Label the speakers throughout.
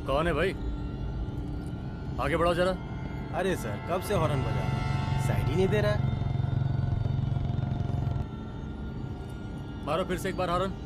Speaker 1: कौन है भाई? आगे बढ़ाओ जरा।
Speaker 2: अरे सर कब से हॉर्न बजा रहा है, साइड ही नहीं दे रहा है।
Speaker 1: मारो फिर से एक बार हॉर्न।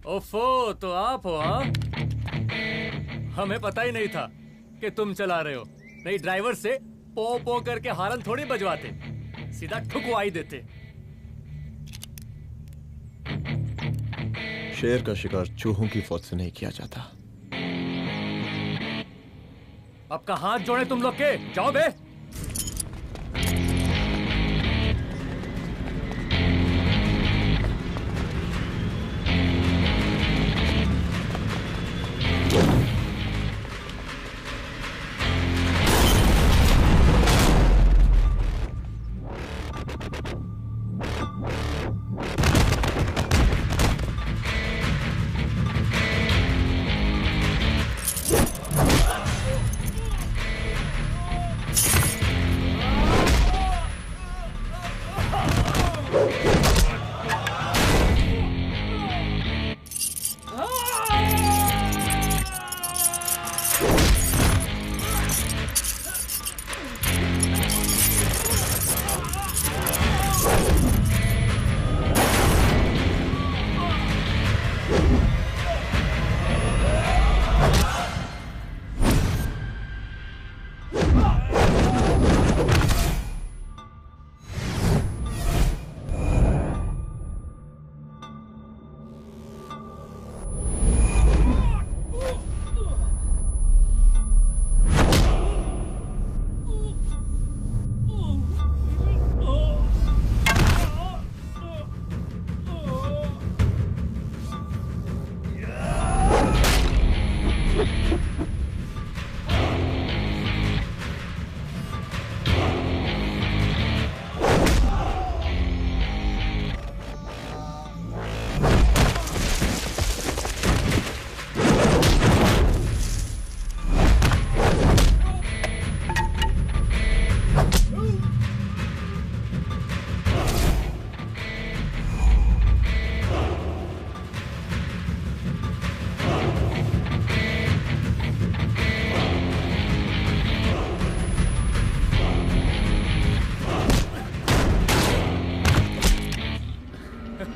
Speaker 1: ओफो, तो आप हो? हाँ, हमें पता ही नहीं था कि तुम चला रहे हो। नहीं ड्राइवर से पो पो करके हॉर्न थोड़ी बजवाते, सीधा ठुकवाई देते।
Speaker 3: शेर का शिकार चूहों की फौज से नहीं किया जाता।
Speaker 1: अब का हाथ जोड़े तुम लोग के, जाओ बे।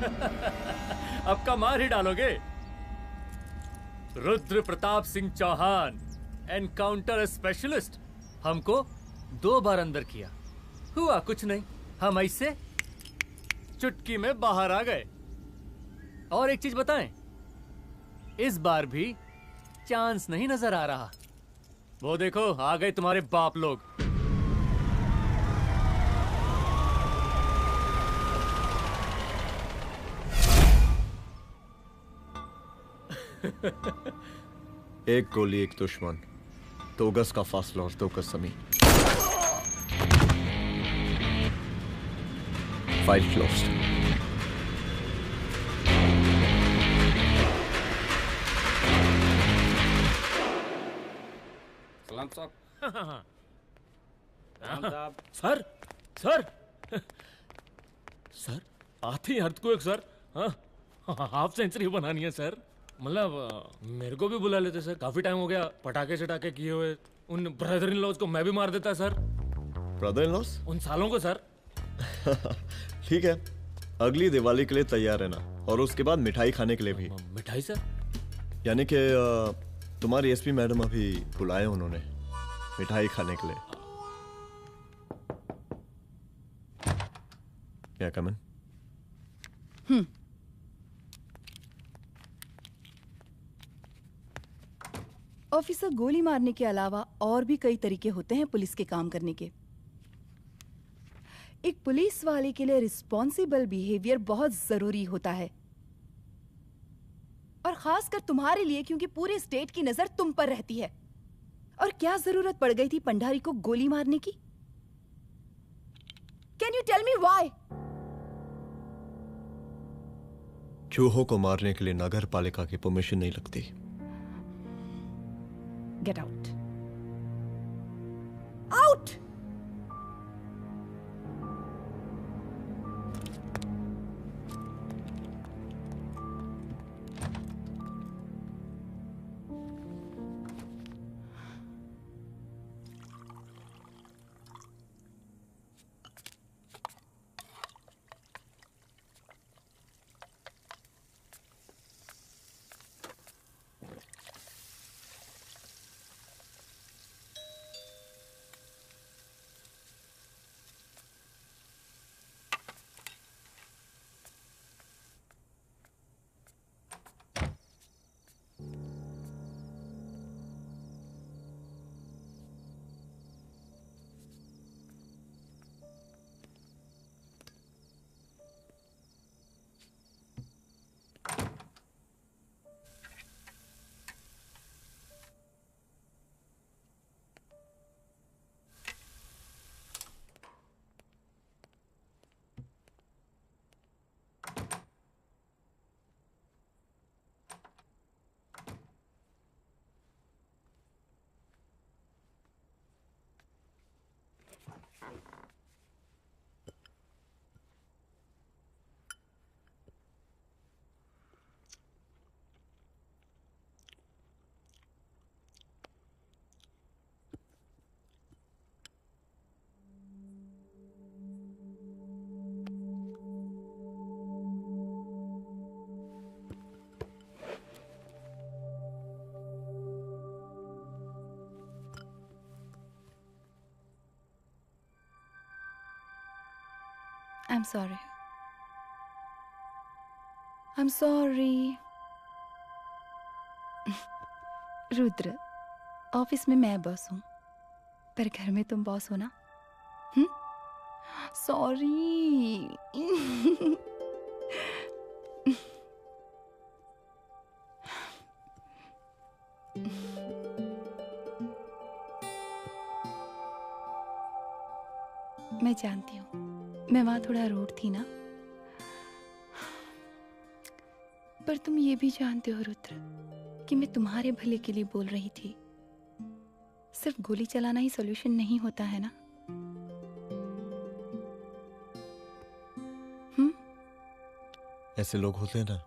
Speaker 1: अब का मार ही डालोगे? रुद्र प्रताप सिंह चौहान, एनकाउंटर स्पेशलिस्ट, हमको 2 बार अंदर किया, हुआ कुछ नहीं। हम ऐसे चुटकी में बाहर आ गए। और एक चीज बताएं, इस बार भी चांस नहीं नजर आ रहा। वो देखो आ गए तुम्हारे बाप लोग।
Speaker 3: एक गोली एक दुश्मन, 2 गज का फासला और 2 गज जमीन। File closed.
Speaker 4: सलाम साहब।
Speaker 5: सर सर सर आते ही अर्थक्वेक सर। हाँ, हाफ सेंचुरी बनानी है सर। मतलब मेरे को भी बुला लेते सर, काफी टाइम हो गया पटाखे चटाखे किए हुए। उन ब्रदर इन लॉज को मैं भी मार देता सर।
Speaker 3: Brother in loss?
Speaker 5: उन सालों को सर।
Speaker 3: ठीक है, अगली दिवाली के लिए तैयार रहना, और उसके बाद मिठाई खाने के लिए भी।
Speaker 5: मिठाई सर?
Speaker 3: यानी कि तुम्हारी एसपी मैडम अभी बुलाए उन्होंने मिठाई खाने के लिए। क्या कमन?
Speaker 6: ऑफिसर, गोली मारने के अलावा और भी कई तरीके होते हैं पुलिस के काम करने के। एक पुलिस वाले के लिए रिस्पॉन्सिबल बिहेवियर बहुत जरूरी होता है, और खासकर तुम्हारे लिए, क्योंकि पूरे स्टेट की नजर तुम पर रहती है। और क्या जरूरत पड़ गई थी पंडारी को गोली मारने की? Can you tell me why?
Speaker 3: चूहों को मारने के लिए नगर पालिका की परमिशन नहीं लगती।
Speaker 6: Get out. Out! I'm sorry. I'm sorry. Rudra, office में मैं बॉस हूँ, पर घर में तुम बॉस हो ना? सॉरी। मैं जानती हूँ मैं वहां थोड़ा रूड थी ना, पर तुम ये भी जानते हो रुद्र कि मैं तुम्हारे भले के लिए बोल रही थी। सिर्फ गोली चलाना ही सॉल्यूशन नहीं होता है ना।
Speaker 3: ऐसे लोग होते हैं ना,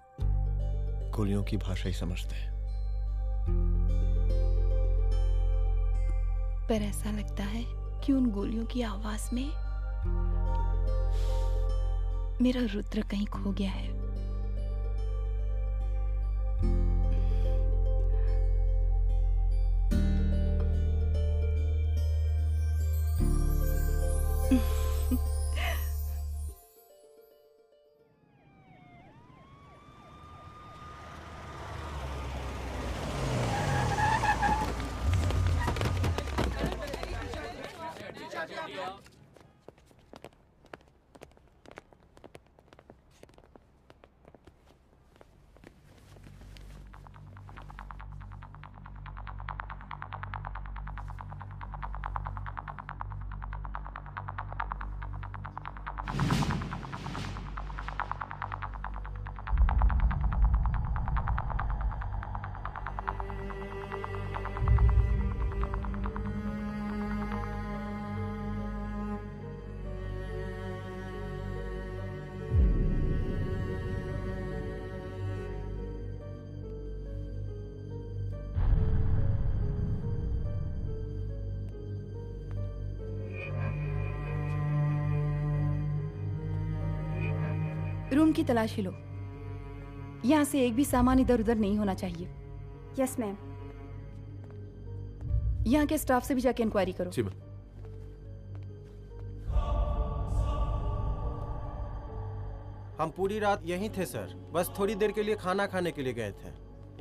Speaker 3: गोलियों की भाषा ही समझते हैं।
Speaker 6: पर ऐसा लगता है कि उन गोलियों की आवाज में मेरा रुद्र कहीं खो गया है। रूम की तलाशी लो। यहाँ से एक भी सामान इधर उधर नहीं होना चाहिए।
Speaker 4: Yes ma'am.
Speaker 6: यहाँ के स्टाफ से भी जाके इंक्वायरी करो।
Speaker 7: जी मैम।
Speaker 2: हम पूरी रात यहीं थे सर, बस थोड़ी देर के लिए खाना खाने के लिए गए थे।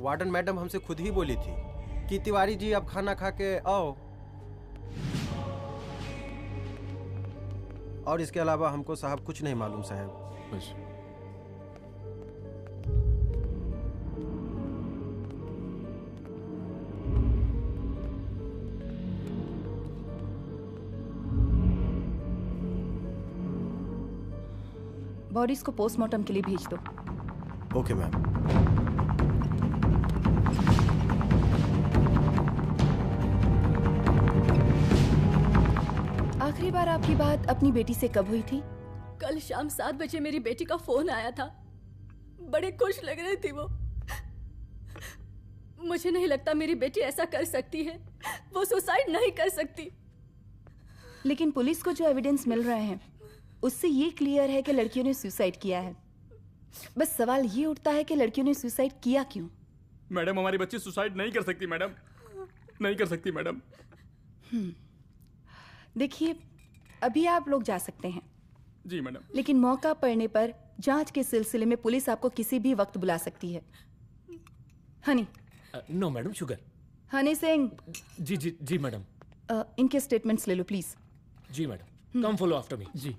Speaker 2: वार्डन मैडम हमसे खुद ही बोली थी कि तिवारी जी आप खाना खा के आओ, और इसके अलावा हमको साहब कुछ नहीं मालूम साहब।
Speaker 7: बस।
Speaker 6: बॉडीज को पोस्टमार्टम के लिए भेज दो।
Speaker 2: Okay ma'am.
Speaker 6: आखिरी बार आपकी बात अपनी बेटी से कब हुई थी?
Speaker 4: कल शाम 7 बजे मेरी बेटी का फोन आया था। बड़े खुश लग रही थी वो। मुझे नहीं लगता मेरी बेटी ऐसा कर सकती है। वो सुसाइड नहीं कर सकती।
Speaker 6: लेकिन पुलिस को जो एविडेंस मिल रहे हैं उससे ये क्लियर है कि लड़कियों ने सुसाइड किया है। बस सवाल ये उठता है कि लड़कियों ने सुसाइड किया क्यों?
Speaker 8: मैडम हमारी बच्ची सुसाइड नहीं कर सकती मैडम, नहीं कर सकती मैडम।
Speaker 6: देखिए, अभी आप लोग जा सकते हैं।
Speaker 8: जी मैडम।
Speaker 6: लेकिन मौका पड़ने पर जांच के सिलसिले में पुलिस आपको किसी भी वक्त बुला सकती है। Honey.
Speaker 5: No madam, sugar.
Speaker 6: Honey Singh.
Speaker 5: जी जी जी मैडम।
Speaker 6: इनके स्टेटमेंट्स ले लो प्लीज।
Speaker 5: जी madam, come follow after me.
Speaker 1: जी।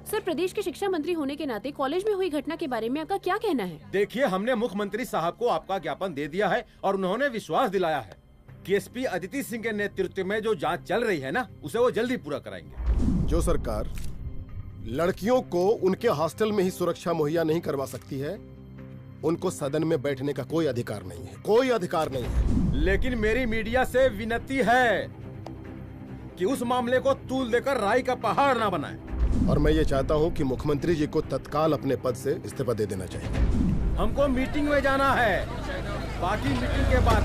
Speaker 9: सर, प्रदेश के शिक्षा मंत्री होने के नाते कॉलेज में हुई घटना के बारे में आपका क्या कहना है?
Speaker 10: देखिए, हमने मुख्यमंत्री साहब को आपका ज्ञापन दे दिया है और उन्होंने विश्वास दिलाया है कि एसपी अदिति सिंह के नेतृत्व में जो जांच चल रही है ना, उसे वो जल्दी पूरा कराएंगे।
Speaker 11: जो सरकार लड़कियों को उनके हॉस्टल में ही सुरक्षा मुहैया नहीं करवा सकती है, उनको सदन में बैठने का कोई अधिकार नहीं है, कोई अधिकार नहीं है।
Speaker 10: लेकिन मेरी मीडिया से विनती है कि उस मामले को तूल देकर राई का पहाड़ ना बनाए।
Speaker 11: और मैं ये चाहता हूँ कि मुख्यमंत्री जी को तत्काल अपने पद से इस्तीफा दे देना चाहिए।
Speaker 10: हमको मीटिंग में जाना है, बाकी मीटिंग के बाद।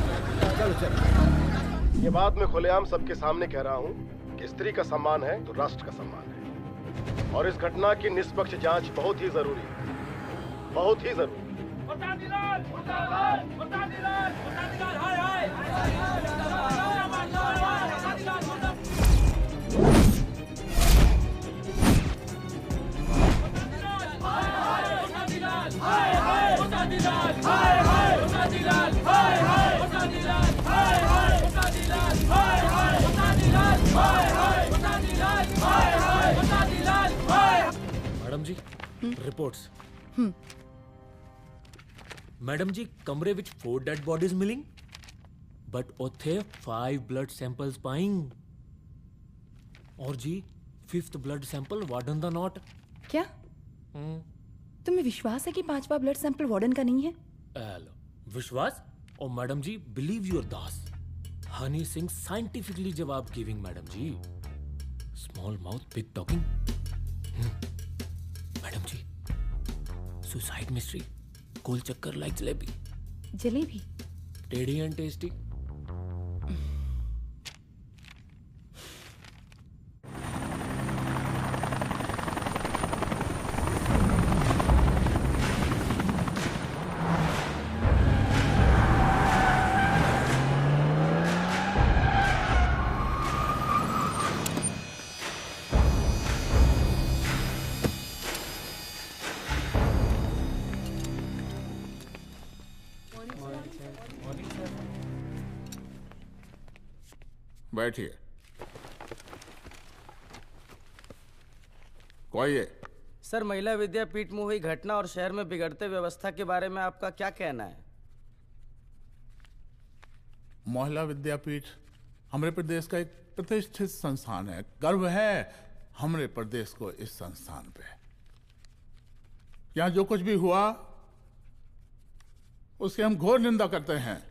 Speaker 10: चलो चलो।
Speaker 11: ये बात मैं खुलेआम सबके सामने कह रहा हूँ कि स्त्री का सम्मान है तो राष्ट्र का सम्मान है, और इस घटना की निष्पक्ष जांच बहुत ही जरूरी है, बहुत ही जरूरी।
Speaker 5: मैडम जी, रिपोर्ट्स। मैडम जी, कमरे विच 4 डेड बॉडीज मिलिंग, बट उथे 5 ब्लड सैंपल्स पाइंग। और जी 5th ब्लड सैंपल वार्डन दा नॉट।
Speaker 6: क्या तुम्हें विश्वास है कि 5वां ब्लड सैंपल वार्डन का नहीं है?
Speaker 5: विश्वास? और मैडम जी, बिलीव योर दास, हनी सिंह साइंटिफिकली जवाब giving. Madam ji, small mouth big talking. Madam ji, suicide mystery, गोल चक्कर लाइक जलेबी।
Speaker 6: जलेबी?
Speaker 5: टेढ़ी एंड टेस्टी।
Speaker 12: बैठिए। कोई है?
Speaker 2: सर, महिला विद्यापीठ में हुई घटना और शहर में बिगड़ते व्यवस्था के बारे में आपका क्या कहना है?
Speaker 12: महिला विद्यापीठ हमारे प्रदेश का एक प्रतिष्ठित संस्थान है। गर्व है हमारे प्रदेश को इस संस्थान पे। यहाँ जो कुछ भी हुआ उसकी हम घोर निंदा करते हैं।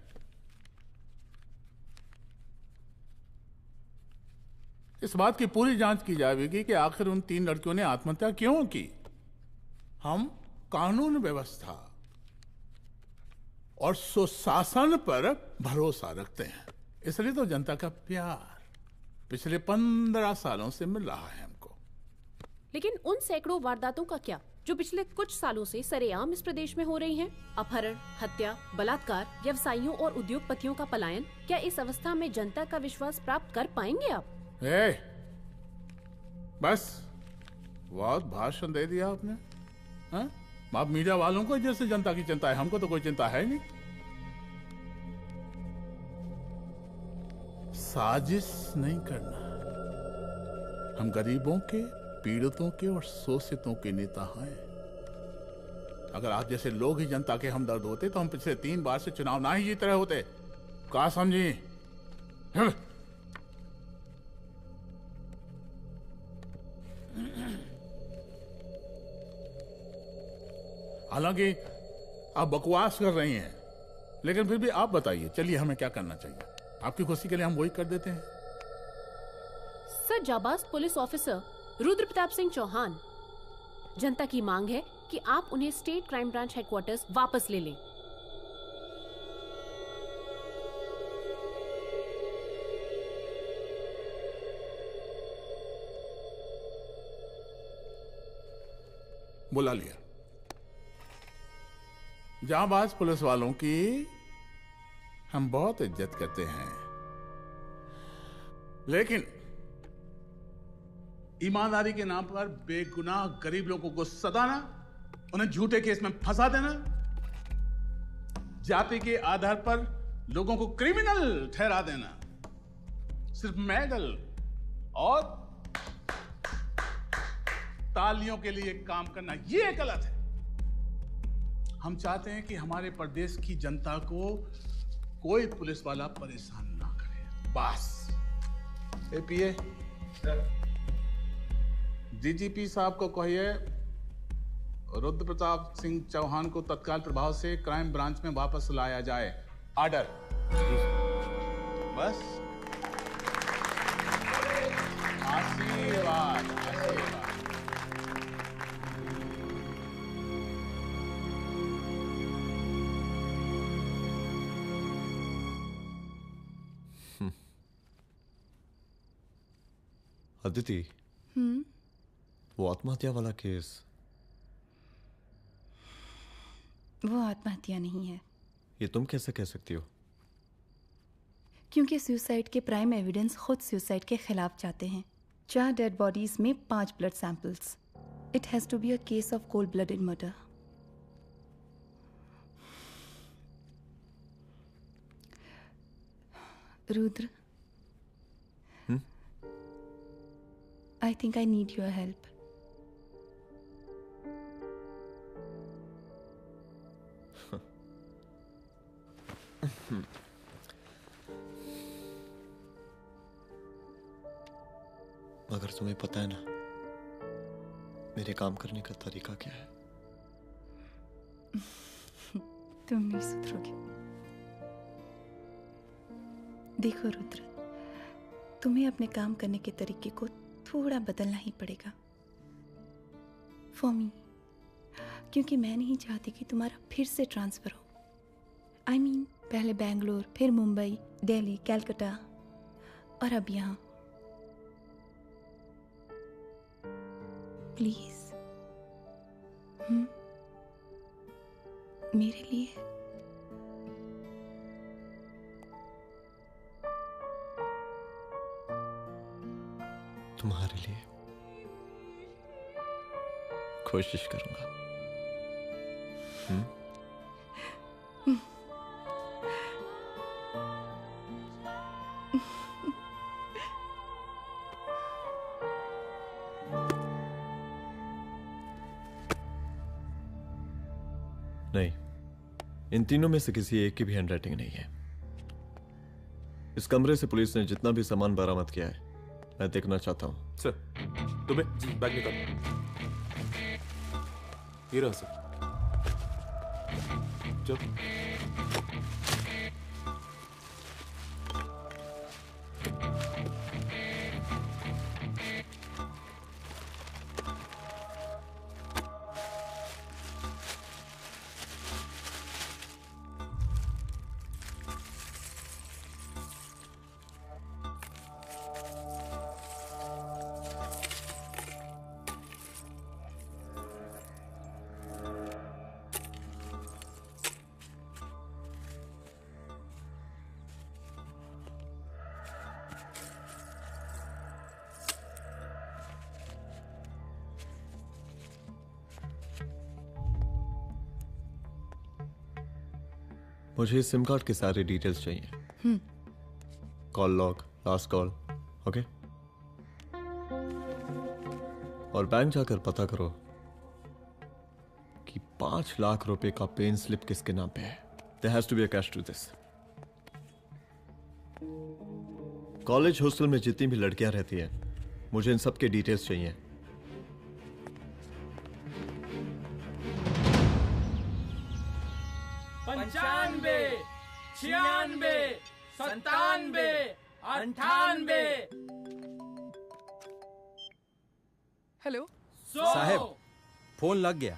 Speaker 12: इस बात की पूरी जांच की जाएगी कि आखिर उन 3 लड़कियों ने आत्महत्या क्यों की। हम कानून व्यवस्था और सुशासन पर भरोसा रखते हैं, इसलिए तो जनता का प्यार। पिछले 15 सालों से मिल रहा है हमको।
Speaker 9: लेकिन उन सैकड़ों वारदातों का क्या जो पिछले कुछ सालों से सरेआम इस प्रदेश में हो रही हैं? अपहरण, हत्या, बलात्कार, व्यवसायियों और उद्योगपतियों का पलायन। क्या इस अवस्था में जनता का विश्वास प्राप्त कर पाएंगे आप?
Speaker 12: बस बहुत भाषण दे दिया आपने। हाँ? आप मीडिया वालों को जैसे जनता की चिंता है, हमको तो कोई चिंता है नहीं। साजिश नहीं करना। हम गरीबों के, पीड़ितों के और शोषितों के नेता हैं। अगर आप जैसे लोग ही जनता के हमदर्द होते तो हम पिछले 3 बार से चुनाव ना ही जीत रहे होते। क्या समझी? हालांकि आप बकवास कर रही हैं, लेकिन फिर भी आप बताइए, चलिए हमें क्या करना चाहिए? आपकी खुशी के लिए हम वही कर देते हैं।
Speaker 9: सर, जाबाज पुलिस ऑफिसर रुद्र प्रताप सिंह चौहान, जनता की मांग है कि आप उन्हें स्टेट क्राइम ब्रांच हेडक्वार्टर्स वापस ले लें।
Speaker 12: बुला लिया। जाबाज पुलिस वालों की हम बहुत इज्जत करते हैं, लेकिन
Speaker 7: ईमानदारी के नाम पर बेगुनाह गरीब लोगों को सताना, उन्हें झूठे केस में फंसा देना, जाति के आधार पर लोगों को क्रिमिनल ठहरा देना, सिर्फ मेडल और तालियों के लिए काम करना, ये गलत है। हम चाहते हैं कि हमारे प्रदेश की जनता को कोई पुलिस वाला परेशान ना करे, बस। एपीए डीजीपी साहब को कहिए रुद्र प्रताप सिंह चौहान को तत्काल प्रभाव से क्राइम ब्रांच में वापस लाया जाए। ऑर्डर। बस। आशीर्वाद, आशीर्वाद।
Speaker 3: अदिति, वो आत्महत्या वाला केस,
Speaker 6: वो आत्महत्या नहीं है।
Speaker 3: ये तुम कैसे कह सकती हो?
Speaker 6: क्योंकि सुसाइड के प्राइम एविडेंस खुद सुसाइड के खिलाफ जाते हैं। 4 डेड बॉडीज में 5 blood samples. It has to be a case of cold blooded murder. Rudra, I think I need your help.
Speaker 3: मगर तुम्हें पता है ना मेरे काम करने का तरीका क्या है?
Speaker 6: तुम नहीं सुधरोगे। देखो रुद्र, तुम्हें अपने काम करने के तरीके को थोड़ा बदलना ही पड़ेगा फॉर मी, क्योंकि मैं नहीं चाहती कि तुम्हारा फिर से ट्रांसफर हो। I mean, पहले बेंगलोर, फिर मुंबई, दिल्ली, कलकत्ता और अब यहाँ। प्लीज मेरे लिए।
Speaker 3: तुम्हारे लिए कोशिश करूंगा। नहीं, इन तीनों में से किसी एक की भी हैंडराइटिंग नहीं है। इस कमरे से पुलिस ने जितना भी सामान बरामद किया है मैं देखना चाहता हूं।
Speaker 8: सर, तुम्हें बैग निकाल। ये रहा सर। चल।
Speaker 3: मुझे इस सिम कार्ड के सारे डिटेल्स चाहिए। Call log, last call, okay? और बैंक जाकर पता करो कि 5 लाख रुपए का पेन स्लिप किसके नाम पे है। There has to be a cash to this. College hostel में जितनी भी लड़कियां रहती हैं, मुझे इन सब के डिटेल्स चाहिए।
Speaker 13: पंचानबे, 96, 97, 98।
Speaker 14: हेलो
Speaker 10: साहब, फोन लग गया।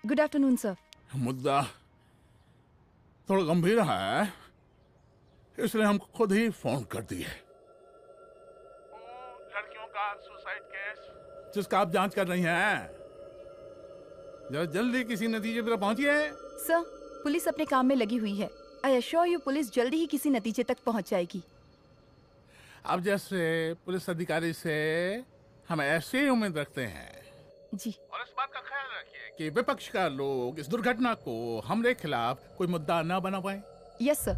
Speaker 14: Good afternoon sir.
Speaker 12: मुद्दा थोड़ा गंभीर है, इसलिए हम खुद ही फोन कर दिए। लड़कियों का सुसाइड केस जिसका आप जांच कर रही हैं, जरा जल्दी किसी नतीजे पर पहुंचिए।
Speaker 14: सर, पुलिस अपने काम में लगी हुई है। आई एश्योर यू पुलिस जल्दी ही किसी नतीजे तक पहुंच जाएगी।
Speaker 12: अब जैसे पुलिस अधिकारी से हम ऐसे ही उम्मीद रखते हैं
Speaker 14: जी।
Speaker 12: और इस बात का ख्याल रखिए कि विपक्ष का लोग इस दुर्घटना को हमारे खिलाफ कोई मुद्दा ना बना पाए।
Speaker 14: Yes sir.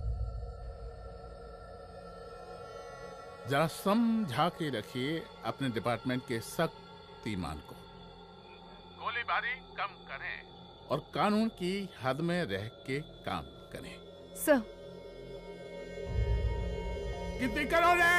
Speaker 12: जरा समझा के रखिए अपने डिपार्टमेंट के शक्तिमान को। गोलीबारी कम करें और कानून की हद में रह के काम करें।
Speaker 14: सर।
Speaker 12: कितनी करोगे?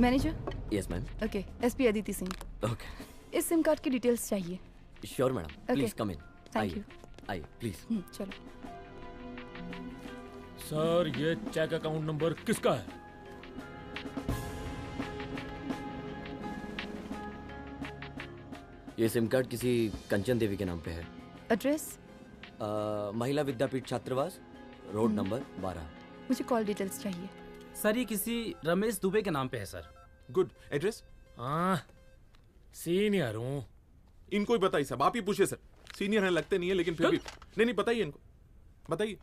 Speaker 14: Manager.
Speaker 15: Yes ma'am.
Speaker 14: Okay, SP Aditi Singh.
Speaker 15: Okay.
Speaker 14: इस सिम कार्ड की डिटेल्स चाहिए।
Speaker 15: Sure madam, please come in.
Speaker 14: Thank you.
Speaker 15: आइए प्लीज।
Speaker 14: चलो।
Speaker 5: सर, ये चेक अकाउंट नंबर किसका है?
Speaker 15: ये सिम कार्ड किसी कंचन देवी के नाम पे है।
Speaker 14: एड्रेस?
Speaker 15: महिला विद्यापीठ छात्रावास, रोड नंबर 12।
Speaker 14: मुझे कॉल डिटेल्स चाहिए।
Speaker 16: सर, ये किसी रमेश दुबे के नाम पे है सर।
Speaker 17: गुड। एड्रेस?
Speaker 5: हाँ, सीनियर हूँ।
Speaker 17: इनको ही बताइए साहब, आप ही पूछिए सर। सीनियर हैं लगते नहीं है, लेकिन फिर भी नहीं बताइए इनको, बताइए।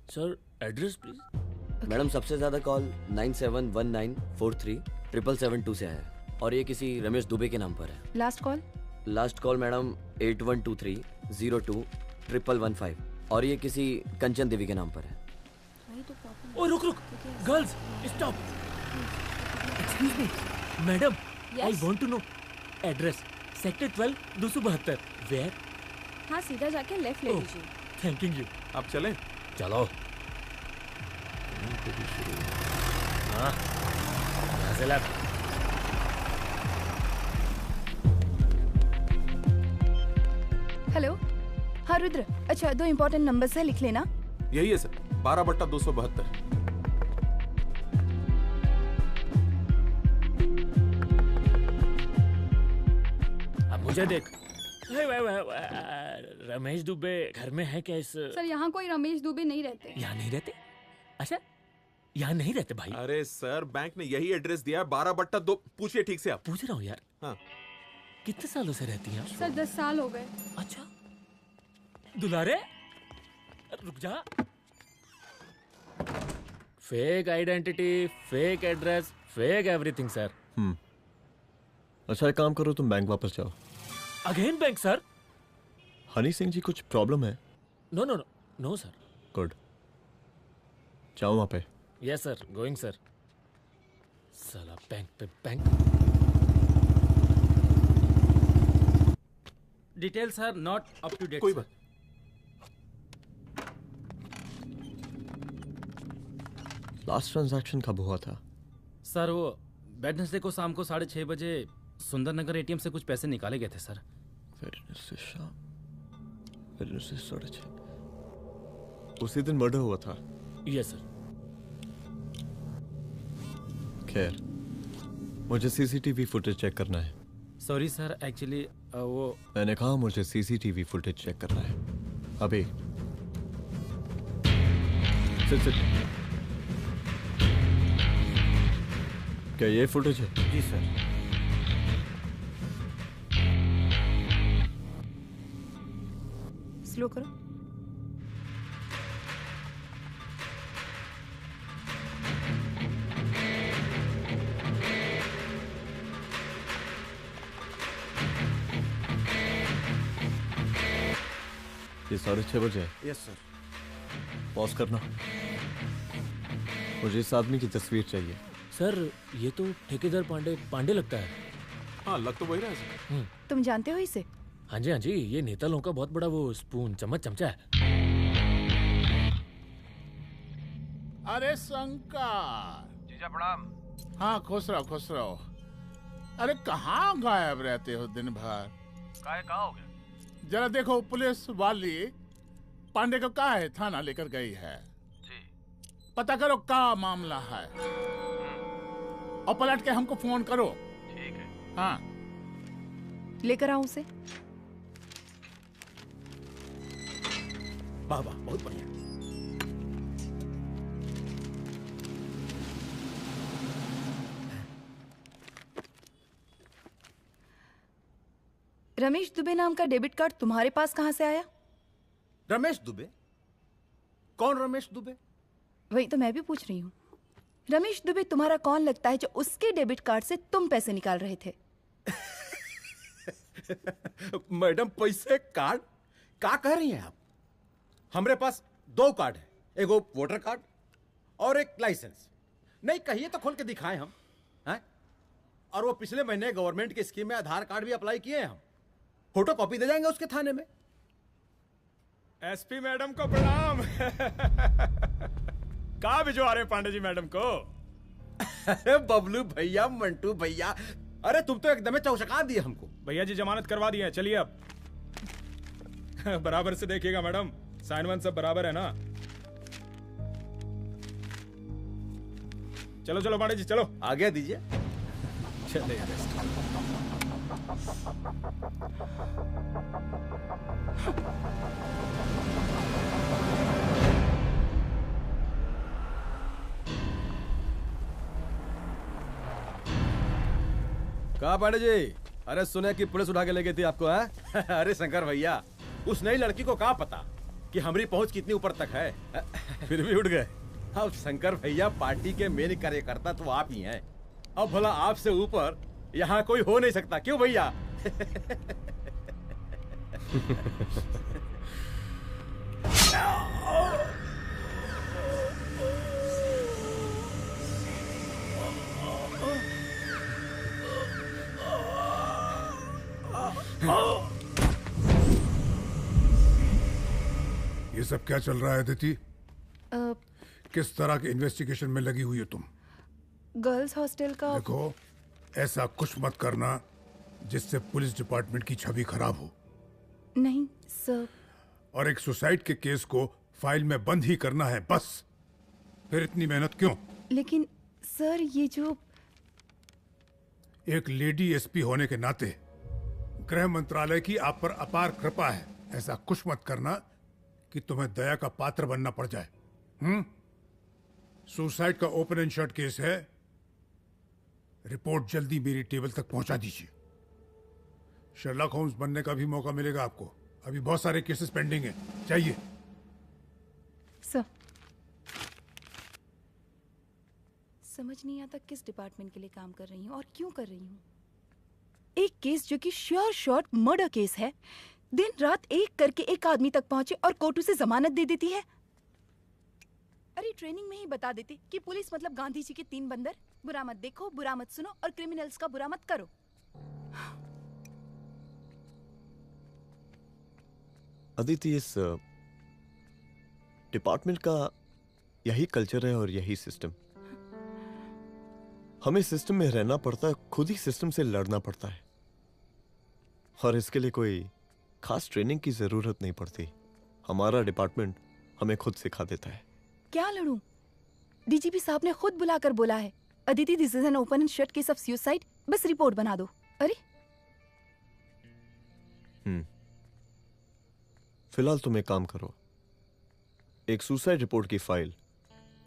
Speaker 5: Sir, address please.
Speaker 15: मैडम, सबसे ज्यादा कॉल 9719437772 से आया है और ये किसी रमेश दुबे के नाम पर है।
Speaker 14: Last call?
Speaker 15: Last call madam 8123021115 और ये किसी कंचन देवी के नाम पर है।
Speaker 5: ओ रुक, girls stop. Excuse me madam, I want to know address. Sector 12 272 where?
Speaker 4: हाँ, सीधा जाके लेफ्ट ले लीजिए।
Speaker 5: Thank you.
Speaker 17: आप चलें?
Speaker 5: चलो। हाँ, यहाँ से लेफ्ट।
Speaker 14: हेलो। हाँ रुद्र, अच्छा 2 इम्पोर्टेंट नंबर्स है, लिख लेना।
Speaker 17: यही है सर, 12/272।
Speaker 5: अब मुझे देख। रमेश दुबे घर में है क्या? इस
Speaker 4: सर, यहाँ कोई रमेश दुबे नहीं रहते।
Speaker 5: यहाँ नहीं रहते? अच्छा, यहाँ नहीं रहते भाई।
Speaker 17: अरे सर, बैंक ने यही एड्रेस दिया है, 12/2। पूछिए ठीक से आप।
Speaker 5: पूछ रहा हूँ यार।
Speaker 17: हाँ।
Speaker 5: कितने सालों से रहती हैं?
Speaker 4: सर 10 साल हो गए।
Speaker 5: अच्छा। दुलारे रुक जा। Fake identity, fake address, fake everything sir.
Speaker 3: अच्छा, एक काम करो, तुम बैंक वापस जाओ।
Speaker 5: Again bank sir?
Speaker 3: Honey Singh ji, कुछ प्रॉब्लम है?
Speaker 5: No no no no sir.
Speaker 3: Good, जाओ वहां पे।
Speaker 5: Yes sir, going sir. साला बैंक पे bank.
Speaker 16: Detail sir not up to date.
Speaker 17: कोई बात।
Speaker 3: लास्ट ट्रांजैक्शन कब हुआ था?
Speaker 16: सर, वो वेडनेसडे को शाम को 6:30 बजे सुंदरनगर एटीएम से कुछ पैसे निकाले गए थे सर।
Speaker 3: वेडनेसडे शाम, वेडनेसडे 6:30। उसी दिन मर्डर हुआ था?
Speaker 5: Yes sir.
Speaker 3: खैर, मुझे सीसीटीवी फुटेज चेक करना है।
Speaker 16: सॉरी सर, एक्चुअली वो
Speaker 3: मैंने कहा मुझे सीसीटीवी फुटेज चेक करना है अभी। सिट। क्या ये फुटेज है?
Speaker 10: जी सर।
Speaker 14: स्लो करो।
Speaker 3: ये 6:30 बजे है।
Speaker 2: Yes sir.
Speaker 3: पॉज करना। मुझे इस आदमी की तस्वीर चाहिए।
Speaker 5: सर ये तो ठेकेदार पांडे लगता है।
Speaker 17: हाँ लग तो वही रहा है सर।
Speaker 14: तुम जानते हो इसे?
Speaker 5: हाँ जी, ये नेता लोगों का बहुत बड़ा वो स्पून चमचा है।
Speaker 12: अरे शंकर।
Speaker 18: जीजा प्रणाम।
Speaker 12: हाँ खुश रहो। अरे कहाँ गायब रहते हो दिन भर?
Speaker 18: कहाँ हो गया?
Speaker 12: जरा देखो पुलिस वाली पांडे को कहा है थाना लेकर गई है।
Speaker 18: जी।
Speaker 12: पता करो क्या मामला है और पलट के हमको फोन करो।
Speaker 18: ठीक है।
Speaker 12: हाँ
Speaker 14: लेकर आऊं उसे?
Speaker 10: वाह वाह बहुत बढ़िया।
Speaker 14: रमेश दुबे नाम का डेबिट कार्ड तुम्हारे पास कहां से आया?
Speaker 10: रमेश दुबे? कौन रमेश दुबे?
Speaker 14: वही तो मैं भी पूछ रही हूँ। रमेश दुबे तुम्हारा कौन लगता है जो उसके डेबिट कार्ड से तुम पैसे निकाल रहे थे?
Speaker 10: मैडम पैसे कार्ड क्या कह रही हैं आप? हमारे पास 2 कार्ड है, एक वो वोटर कार्ड और एक लाइसेंस। नहीं कहिए तो खोल के दिखाएं हम हैं? और वो पिछले महीने गवर्नमेंट की स्कीम में आधार कार्ड भी अप्लाई किए हैं हम। फोटो कॉपी दे जाएंगे उसके थाने में।
Speaker 8: एसपी मैडम को प्रणाम। कहाँ भिजवा रहे पांडे जी मैडम को?
Speaker 10: अरे बबलू भैया, मंटू भैया, अरे तुम तो एकदम चौचका दिए हमको।
Speaker 8: भैया जी जमानत करवा दिए हैं, चलिए अब। बराबर से देखिएगा मैडम, साइन वाइन सब बराबर है ना? चलो पांडे जी चलो।
Speaker 10: आगे दीजिए।
Speaker 8: चले
Speaker 10: कहा पांडे जी? अरे सुने कि पुलिस उठा के ले गई थी आपको है? अरे शंकर भैया, उस नई लड़की को कहा पता कि हमारी पहुंच कितनी ऊपर तक है। फिर भी उठ गए। अब शंकर भैया पार्टी के मेन कार्यकर्ता तो आप ही हैं। अब भला आपसे ऊपर यहाँ कोई हो नहीं सकता, क्यों भैया?
Speaker 19: ये सब क्या चल रहा है अदिति? किस तरह के इन्वेस्टिगेशन में लगी हुई हो तुम?
Speaker 14: गर्ल्स हॉस्टल का।
Speaker 19: देखो ऐसा कुछ मत करना जिससे पुलिस डिपार्टमेंट की छवि खराब हो।
Speaker 14: नहीं सर।
Speaker 19: और एक सुसाइड के केस को फाइल में बंद ही करना है बस। फिर इतनी मेहनत क्यों?
Speaker 14: लेकिन सर ये जो
Speaker 19: एक लेडी एसपी होने के नाते गृह मंत्रालय की आप पर अपार कृपा है। ऐसा कुछ मत करना कि तुम्हें दया का पात्र बनना पड़ जाए। सुसाइड का ओपन एंड शट केस है। रिपोर्ट जल्दी मेरी टेबल तक पहुंचा दीजिए। शर्लॉक होम्स बनने का भी मौका मिलेगा आपको। अभी बहुत सारे केसेस पेंडिंग हैं। चाहिए
Speaker 14: सर। समझ नहीं आता किस डिपार्टमेंट के लिए काम कर रही हूँ और क्यों कर रही हूँ। एक केस जो कि श्योर शॉट मर्डर केस है, दिन रात एक करके एक आदमी तक पहुंचे और कोर्ट उसे जमानत दे देती है। अरे ट्रेनिंग में ही बता देती कि पुलिस मतलब गांधी जी के 3 बंदर, बुरा मत देखो, बुरा मत सुनो और क्रिमिनल्स का बुरा मत करो।
Speaker 3: अदिति, इस डिपार्टमेंट का यही कल्चर है और यही सिस्टम। हमें सिस्टम में रहना पड़ता है, खुद ही सिस्टम से लड़ना पड़ता है, और इसके लिए कोई खास ट्रेनिंग की जरूरत नहीं पड़ती। हमारा डिपार्टमेंट हमें खुद सिखा देता है।
Speaker 14: क्या लड़ूं? डीजीपी साहब ने खुद बुलाकर बोला है, Aditi this is an open and shut case of suicide, बस रिपोर्ट बना दो। अरे
Speaker 3: फिलहाल तुम एक काम करो, एक सुसाइड रिपोर्ट की फाइल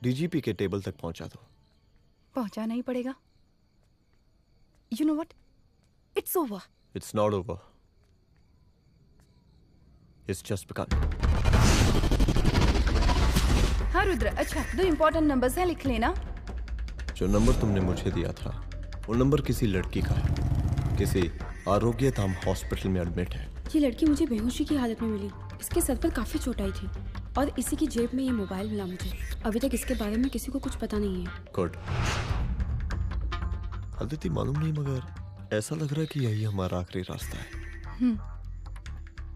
Speaker 3: डीजीपी के टेबल तक पहुंचा दो।
Speaker 14: पहुंचाना ही पड़ेगा। You know what, it's over.
Speaker 3: It's not over. It's just began.
Speaker 14: हाँ रुद्र, अच्छा 2 इम्पोर्टेंट नंबर्स हैं, लिख लेना।
Speaker 3: जो नंबर तुमने मुझे दिया था वो नंबर किसी लड़की का है, किसी आरोग्य धाम हॉस्पिटल में एडमिट है।
Speaker 20: ये लड़की मुझे बेहोशी की हालत में मिली। इसके सर पर काफी चोट आई थी और इसी की जेब में ये मोबाइल मिला मुझे। अभी तक इसके बारे में किसी को कुछ पता नहीं है।
Speaker 3: गुड। अदिति मालूम नहीं, मगर ऐसा लग रहा है कि यही हमारा आखिरी रास्ता है।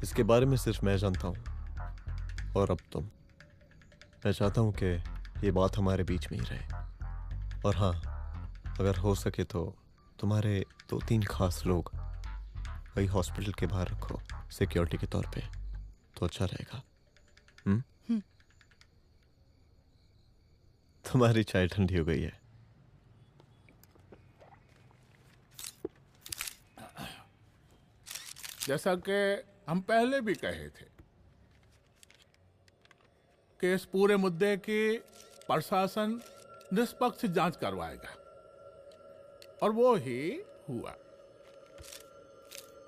Speaker 3: इसके बारे में सिर्फ मैं जानता हूँ और अब तुम। मैं चाहता हूँ कि ये बात हमारे बीच में ही रहे। और हाँ, अगर हो सके तो तुम्हारे 2-3 खास लोग वही हॉस्पिटल के बाहर रखो सिक्योरिटी के तौर पे, तो अच्छा रहेगा। तुम्हारी चाय ठंडी हो गई है।
Speaker 12: जैसा कि हम पहले भी कहे थे कि इस पूरे मुद्दे की प्रशासन निष्पक्ष जांच करवाएगा, और वो ही हुआ।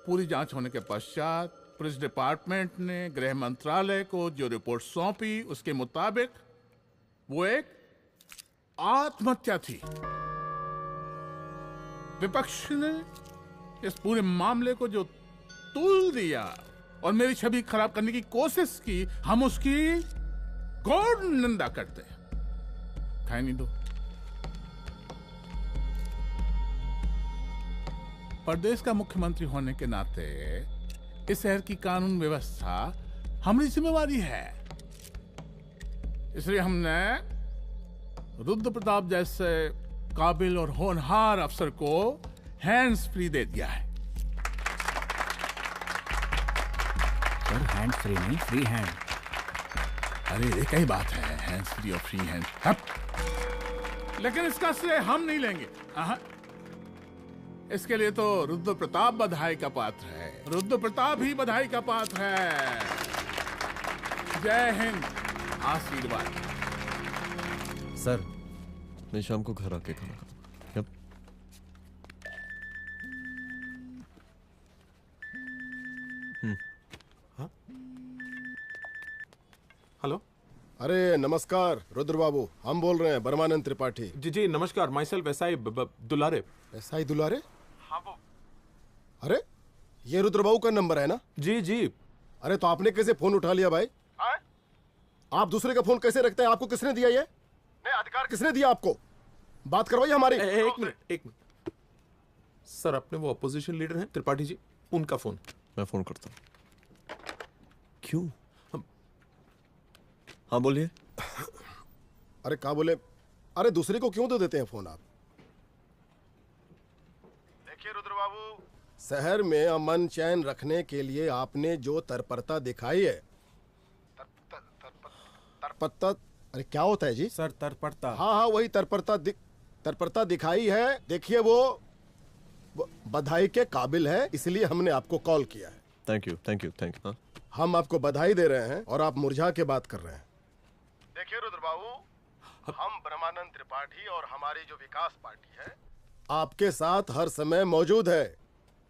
Speaker 12: पूरी जांच होने के पश्चात पुलिस डिपार्टमेंट ने गृह मंत्रालय को जो रिपोर्ट सौंपी उसके मुताबिक वो एक आत्महत्या थी। विपक्ष ने इस पूरे मामले को जो तुल दिया और मेरी छवि खराब करने की कोशिश की, हम उसकी घोर निंदा करते हैं। खाए नहीं दो। प्रदेश का मुख्यमंत्री होने के नाते इस शहर की कानून व्यवस्था हमारी जिम्मेवारी है। इसलिए हमने रुद्र प्रताप जैसे काबिल और होनहार अफसर को हैंड्स फ्री दे दिया है।
Speaker 10: सर हैंड्स फ्री नहीं, फ्री हैंड।
Speaker 12: अरे एक ही बात है, हैंड्स फ्री और फ्री हैंड। लेकिन इसका श्रेय हम नहीं लेंगे। इसके लिए तो रुद्र प्रताप बधाई का पात्र है। रुद्र प्रताप ही बधाई का पात्र है। जय हिंद। आशीर्वाद।
Speaker 3: सर मैं शाम को घर आके खाना खाऊंगा। यप।
Speaker 17: हेलो।
Speaker 11: अरे नमस्कार रुद्र बाबू, हम बोल रहे हैं ब्रह्मानंद त्रिपाठी।
Speaker 17: जी जी नमस्कार। My self SI Dulare.
Speaker 11: SI दुलारे?
Speaker 18: हाँ वो।
Speaker 11: अरे ये रुद्र बाबू का नंबर है ना?
Speaker 17: जी जी।
Speaker 11: अरे तो आपने कैसे फोन उठा लिया भाई? आप दूसरे का फोन कैसे रखते हैं? आपको किसने दिया ये? नहीं, अधिकार किसने दिया आपको? बात करवाइए हमारी।
Speaker 17: एक मिनट। सर अपने वो अपोजिशन लीडर हैं त्रिपाठी जी, उनका फोन।
Speaker 3: मैं फोन करता हूँ। क्यों? हाँ बोलिए।
Speaker 11: अरे क्या बोले? अरे दूसरे को क्यों दे देते हैं फोन आप? देखिए रुद्र बाबू, शहर में अमन चैन रखने के लिए आपने जो तत्परता दिखाई है, तत्परता, अरे क्या होता है जी?
Speaker 2: सर तत्परता।
Speaker 11: हाँ हाँ वही तत्परता दिखाई है। देखिए वो बधाई के काबिल है, इसलिए हमने आपको कॉल किया है।
Speaker 3: Thank you thank you thank you.
Speaker 11: हम आपको बधाई दे रहे हैं और आप मुरझा के बात कर रहे हैं। देखिए रुद्र बाबू, हम ब्रह्मानंद त्रिपाठी और हमारी जो विकास पार्टी है आपके साथ हर समय मौजूद है।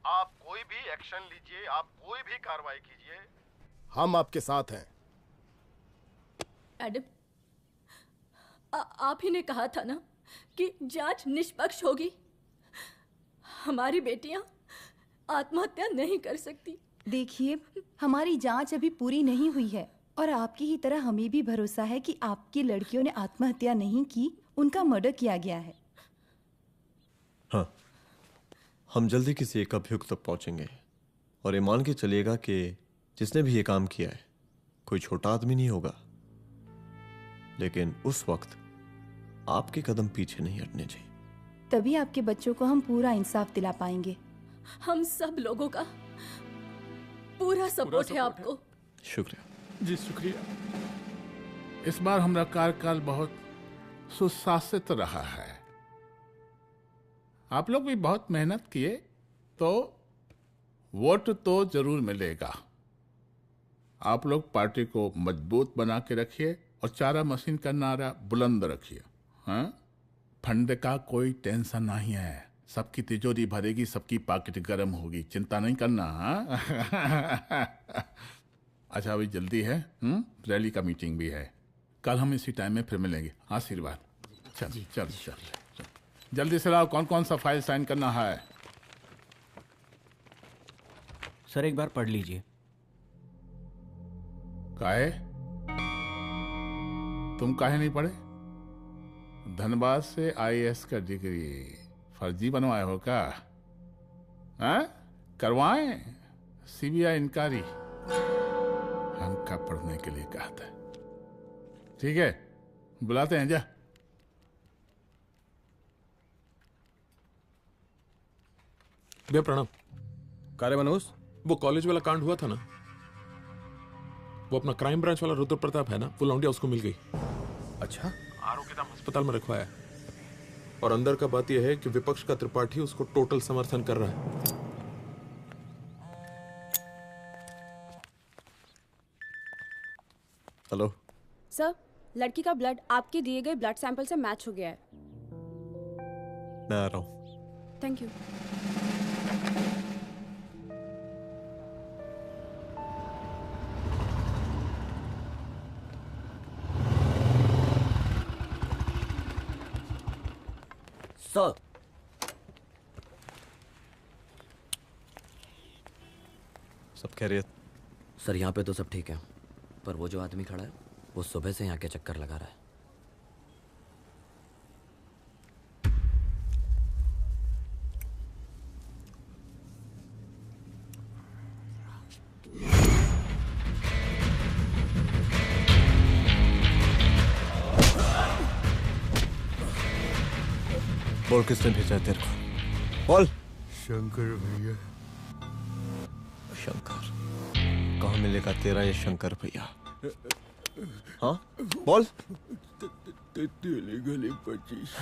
Speaker 11: आप कोई भी एक्शन लीजिए, आप कोई भी कार्रवाई कीजिए, हम आपके साथ हैं।
Speaker 4: एडम, आप ही ने कहा था ना कि जांच निष्पक्ष होगी। हमारी बेटियां आत्महत्या नहीं कर सकती।
Speaker 14: देखिए हमारी जांच अभी पूरी नहीं हुई है और आपकी ही तरह हमें भी भरोसा है कि आपकी लड़कियों ने आत्महत्या नहीं की, उनका मर्डर किया गया है।
Speaker 3: हाँ, हम जल्दी किसी एक अभियुक्त तक पहुंचेंगे और ये मान के चलिएगा कि जिसने भी ये काम किया है कोई छोटा आदमी नहीं होगा, लेकिन उस वक्त आपके कदम पीछे नहीं हटने चाहिए।
Speaker 14: तभी आपके बच्चों को हम पूरा इंसाफ दिला पाएंगे।
Speaker 4: हम सब लोगों का पूरा सपोर्ट है आपको।
Speaker 3: शुक्रिया
Speaker 12: जी, शुक्रिया। इस बार हमारा कार्यकाल बहुत सुशासित रहा है। आप लोग भी बहुत मेहनत किए तो वोट तो जरूर मिलेगा। आप लोग पार्टी को मजबूत बना के रखिए और चारा मशीन का नारा बुलंद रखिए। हाँ, फंड का कोई टेंशन नहीं है। सबकी तिजोरी भरेगी, सबकी पॉकेट गर्म होगी, चिंता नहीं करना। हाँ? अच्छा अभी जल्दी है, रैली का मीटिंग भी है, कल हम इसी टाइम में फिर मिलेंगे। आशीर्वाद। चल चल चल जल्दी से लाओ, कौन कौन सा फाइल साइन करना है।
Speaker 15: सर एक बार पढ़ लीजिए।
Speaker 12: काहे? तुम काहे नहीं पढ़े? धनबाद से आईएएस का डिग्री फर्जी बनवाए हो क्या? हैं? करवाएं सीबीआई इंक्वायरी। हमका पढ़ने के लिए कहा था। ठीक है, बुलाते हैं। जा
Speaker 17: भैया प्रणाम।
Speaker 10: कार्य मनोज,
Speaker 17: वो कॉलेज वाला कांड हुआ था ना, वो अपना क्राइम ब्रांच वाला रुद्र प्रताप है ना, वो लौंडिया उसको मिल गई।
Speaker 10: अच्छा?
Speaker 17: आरोग्यधाम अस्पताल में रखवाया, और अंदर का बात यह है कि विपक्ष का त्रिपाठी उसको टोटल समर्थन कर रहा है।
Speaker 3: हेलो
Speaker 20: सर, लड़की का ब्लड आपके दिए गए ब्लड सैंपल से मैच हो गया है।
Speaker 3: मैं आ रहा हूँ।
Speaker 20: Thank you.
Speaker 15: सर,
Speaker 3: सब खैरियत?
Speaker 15: सर यहाँ पे तो सब ठीक है, पर वो जो आदमी खड़ा है वो सुबह से यहाँ के चक्कर लगा रहा है।
Speaker 3: बोल किसने भेजा है तेरे को? बोल।
Speaker 19: शंकर भैया।
Speaker 3: शंकर? कहाँ मिलेगा तेरा ये शंकर भैया? हाँ बोल।
Speaker 19: गली 25।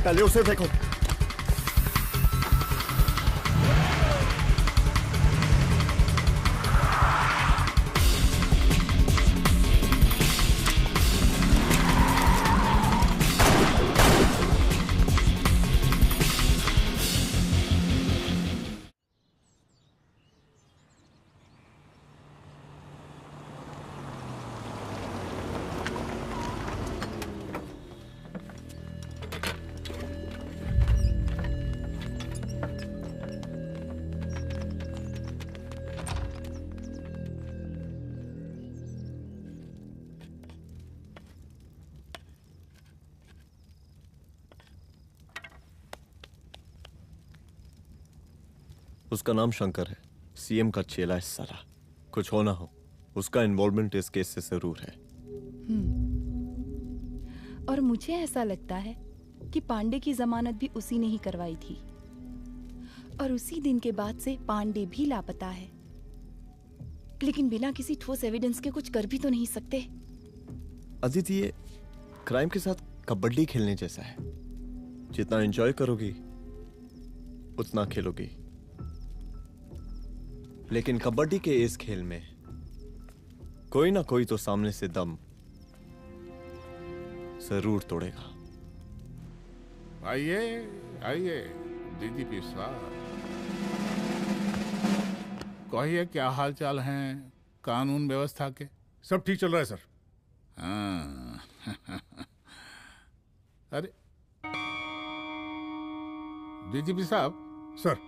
Speaker 3: पहले उसे देखो। उसका नाम शंकर है, सीएम का चेला है साला। कुछ हो ना हो, उसका इन्वॉल्वमेंट इस केस से जरूर है।
Speaker 14: और मुझे ऐसा लगता है कि पांडे की जमानत भी उसी ने ही करवाई थी, और उसी दिन के बाद से पांडे भी लापता है। लेकिन बिना किसी ठोस एविडेंस के कुछ कर भी तो नहीं सकते।
Speaker 3: अदिति, ये क्राइम के साथ कबड्डी खेलने जैसा है। जितना एंजॉय करोगी उतना खेलोगी, लेकिन कबड्डी के इस खेल में कोई ना कोई तो सामने से दम जरूर तोड़ेगा।
Speaker 12: आइए आइए डीजीपी साहब, कहिए क्या हाल चाल हैं कानून व्यवस्था के?
Speaker 19: सब ठीक चल रहा है सर।
Speaker 12: हाँ। अरे डीजीपी साहब।
Speaker 19: सर।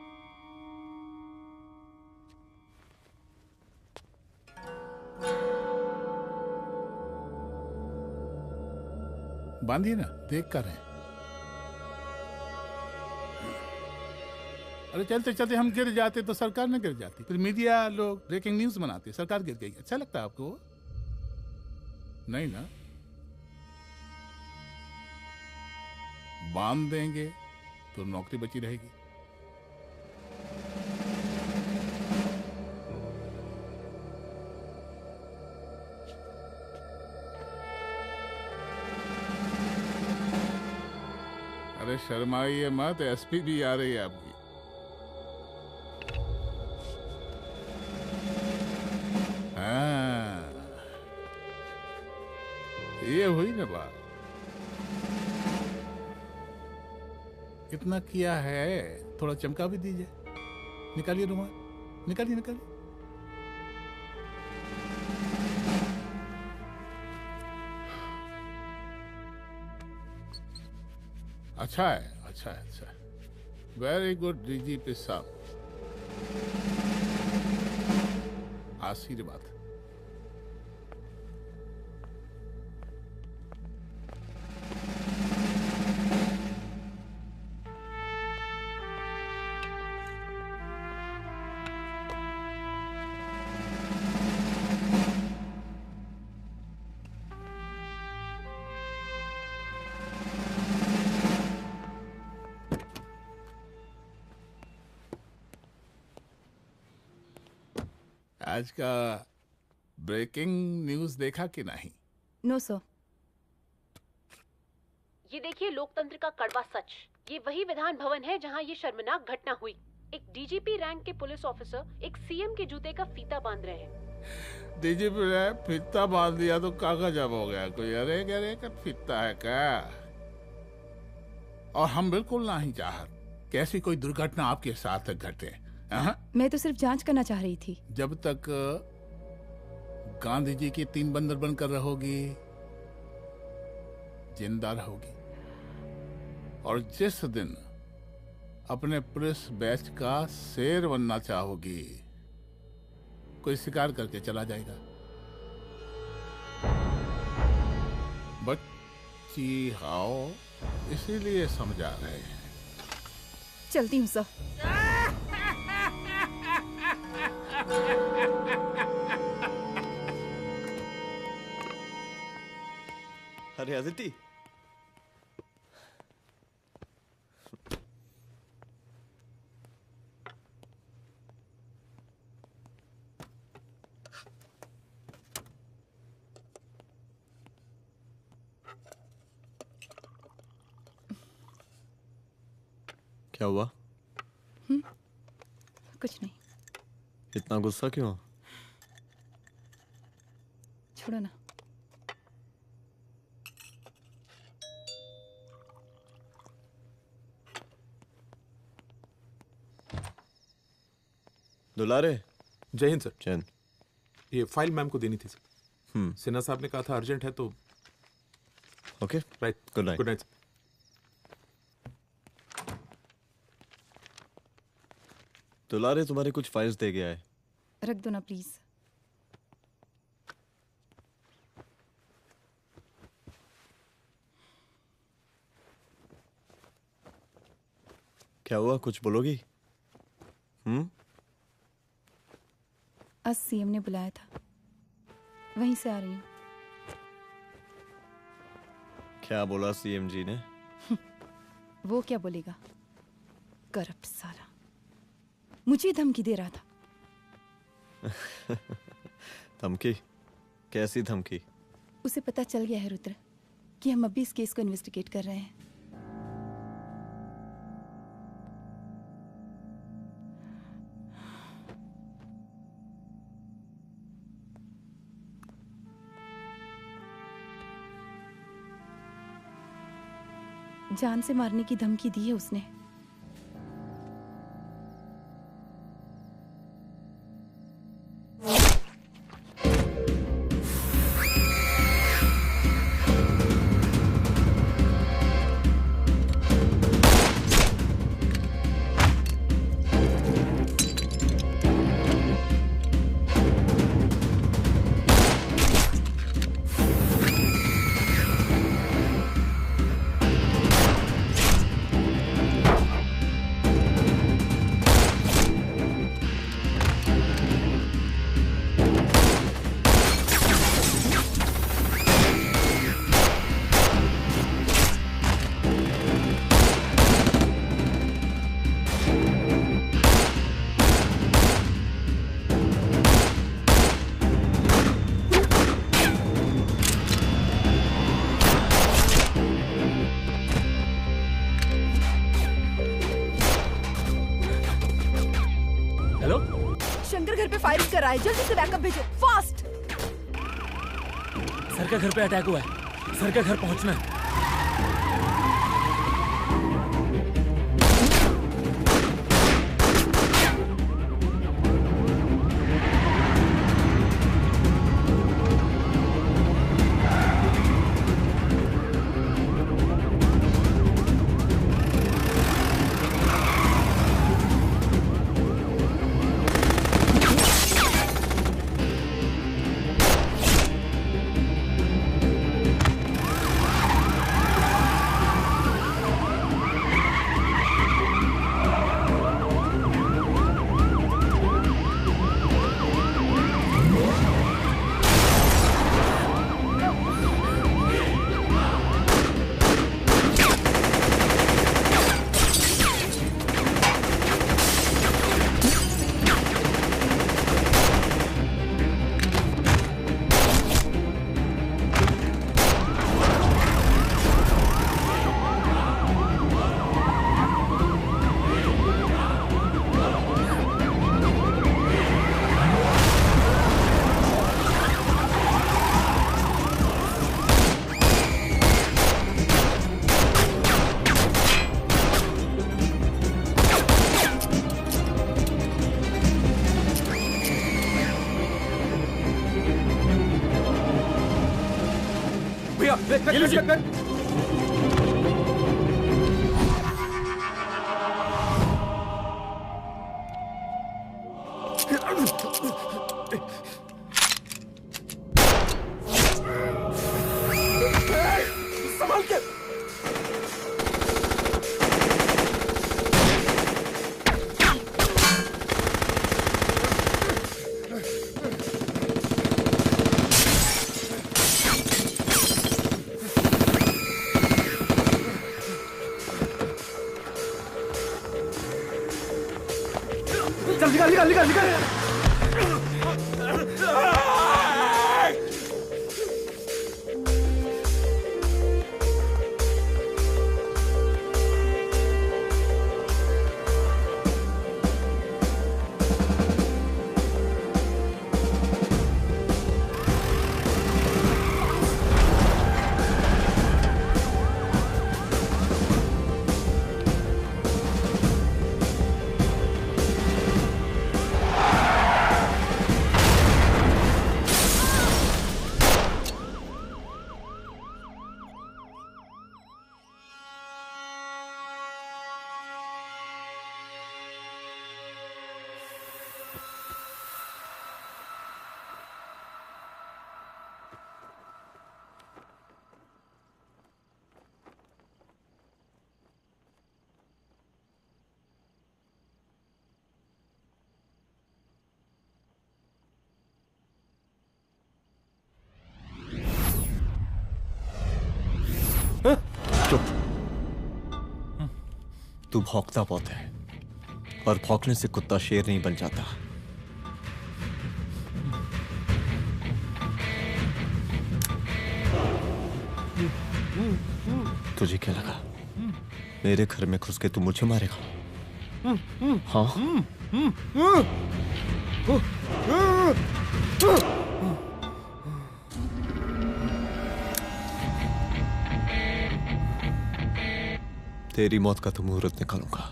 Speaker 12: बांधिए ना, देख कर रहे हैं। अरे चलते चलते हम गिर जाते तो सरकार न गिर जाती, फिर मीडिया लोग ब्रेकिंग न्यूज बनाते, सरकार गिर गई। अच्छा लगता है आपको? नहीं ना? बांध देंगे तो नौकरी बची रहेगी। अरे शर्माइए मत, एसपी भी आ रही है आपकी। हाँ, ये हुई ना बात। इतना किया है, थोड़ा चमका भी दीजिए। निकालिए रुमाल, निकालिए निकालिए। अच्छा है, अच्छा है, अच्छा है। वेरी गुड डीजीपी साहब, आशीर्वाद। आज का ब्रेकिंग न्यूज देखा कि नहीं?
Speaker 14: No sir.
Speaker 9: ये देखिए लोकतंत्र का कड़वा सच। ये वही विधान भवन है जहां ये शर्मनाक घटना हुई। एक डीजीपी रैंक के पुलिस ऑफिसर एक सीएम के जूते का फीता बांध रहे हैं।
Speaker 12: डीजीपी ने फीता बांध दिया तो कागज अब हो गया कोई। अरे अरे का फीता है क्या? और हम बिल्कुल नहीं चाहते कि ऐसी कोई दुर्घटना आपके साथ घटे।
Speaker 14: मैं तो सिर्फ जांच करना चाह रही थी।
Speaker 12: जब तक गांधी जी की 3 बंदर बनकर रहोगी, जिंदा रहोगी। और जिस दिन अपने पुलिस बैच का शेर बनना चाहोगी, कोई शिकार करके चला जाएगा। बच्ची हाओ, इसीलिए समझा रहे हैं।
Speaker 14: चलती हूँ सर।
Speaker 3: अरे अदिति, क्या हुआ?
Speaker 14: कुछ नहीं।
Speaker 3: इतना गुस्सा क्यों?
Speaker 14: छोड़ो ना।
Speaker 3: दुलारे।
Speaker 17: जय हिंद सर।
Speaker 3: जय हिंद।
Speaker 17: ये फाइल मैम को देनी थी सर। सिन्हा साहब ने कहा था अर्जेंट है तो।
Speaker 3: Okay
Speaker 17: right.
Speaker 3: Good night.
Speaker 17: Good night.
Speaker 3: दुलारे तुम्हारे कुछ फाइल्स दे गया है।
Speaker 14: रख दो ना प्लीज।
Speaker 3: क्या हुआ, कुछ बोलोगी?
Speaker 14: आज सीएम ने बुलाया था, वहीं से आ रही हूँ।
Speaker 3: क्या बोला सीएम जी ने?
Speaker 14: वो क्या बोलेगा, करप्ट साला, मुझे धमकी दे रहा था।
Speaker 3: धमकी? कैसी धमकी?
Speaker 14: उसे पता चल गया है रुद्र कि हम अभी इस केस को इन्वेस्टिगेट कर रहे हैं। जान से मारने की धमकी दी है उसने। फायरिंग कर रहा है, जल्दी से बैकअप भेजो, फास्ट।
Speaker 5: सर का घर पे अटैक हुआ है, सर का घर पहुंचना है।
Speaker 13: संभाल के। चल निकाल निकाल निकाल निकाल।
Speaker 3: चुप। तू भौंकता बहुत है, और भौंकने से कुत्ता शेर नहीं बन जाता। तुझे क्या लगा मेरे घर में घुस के तू मुझे मारेगा? हाँ? तेरी मौत का तो मुहूर्त निकालूंगा।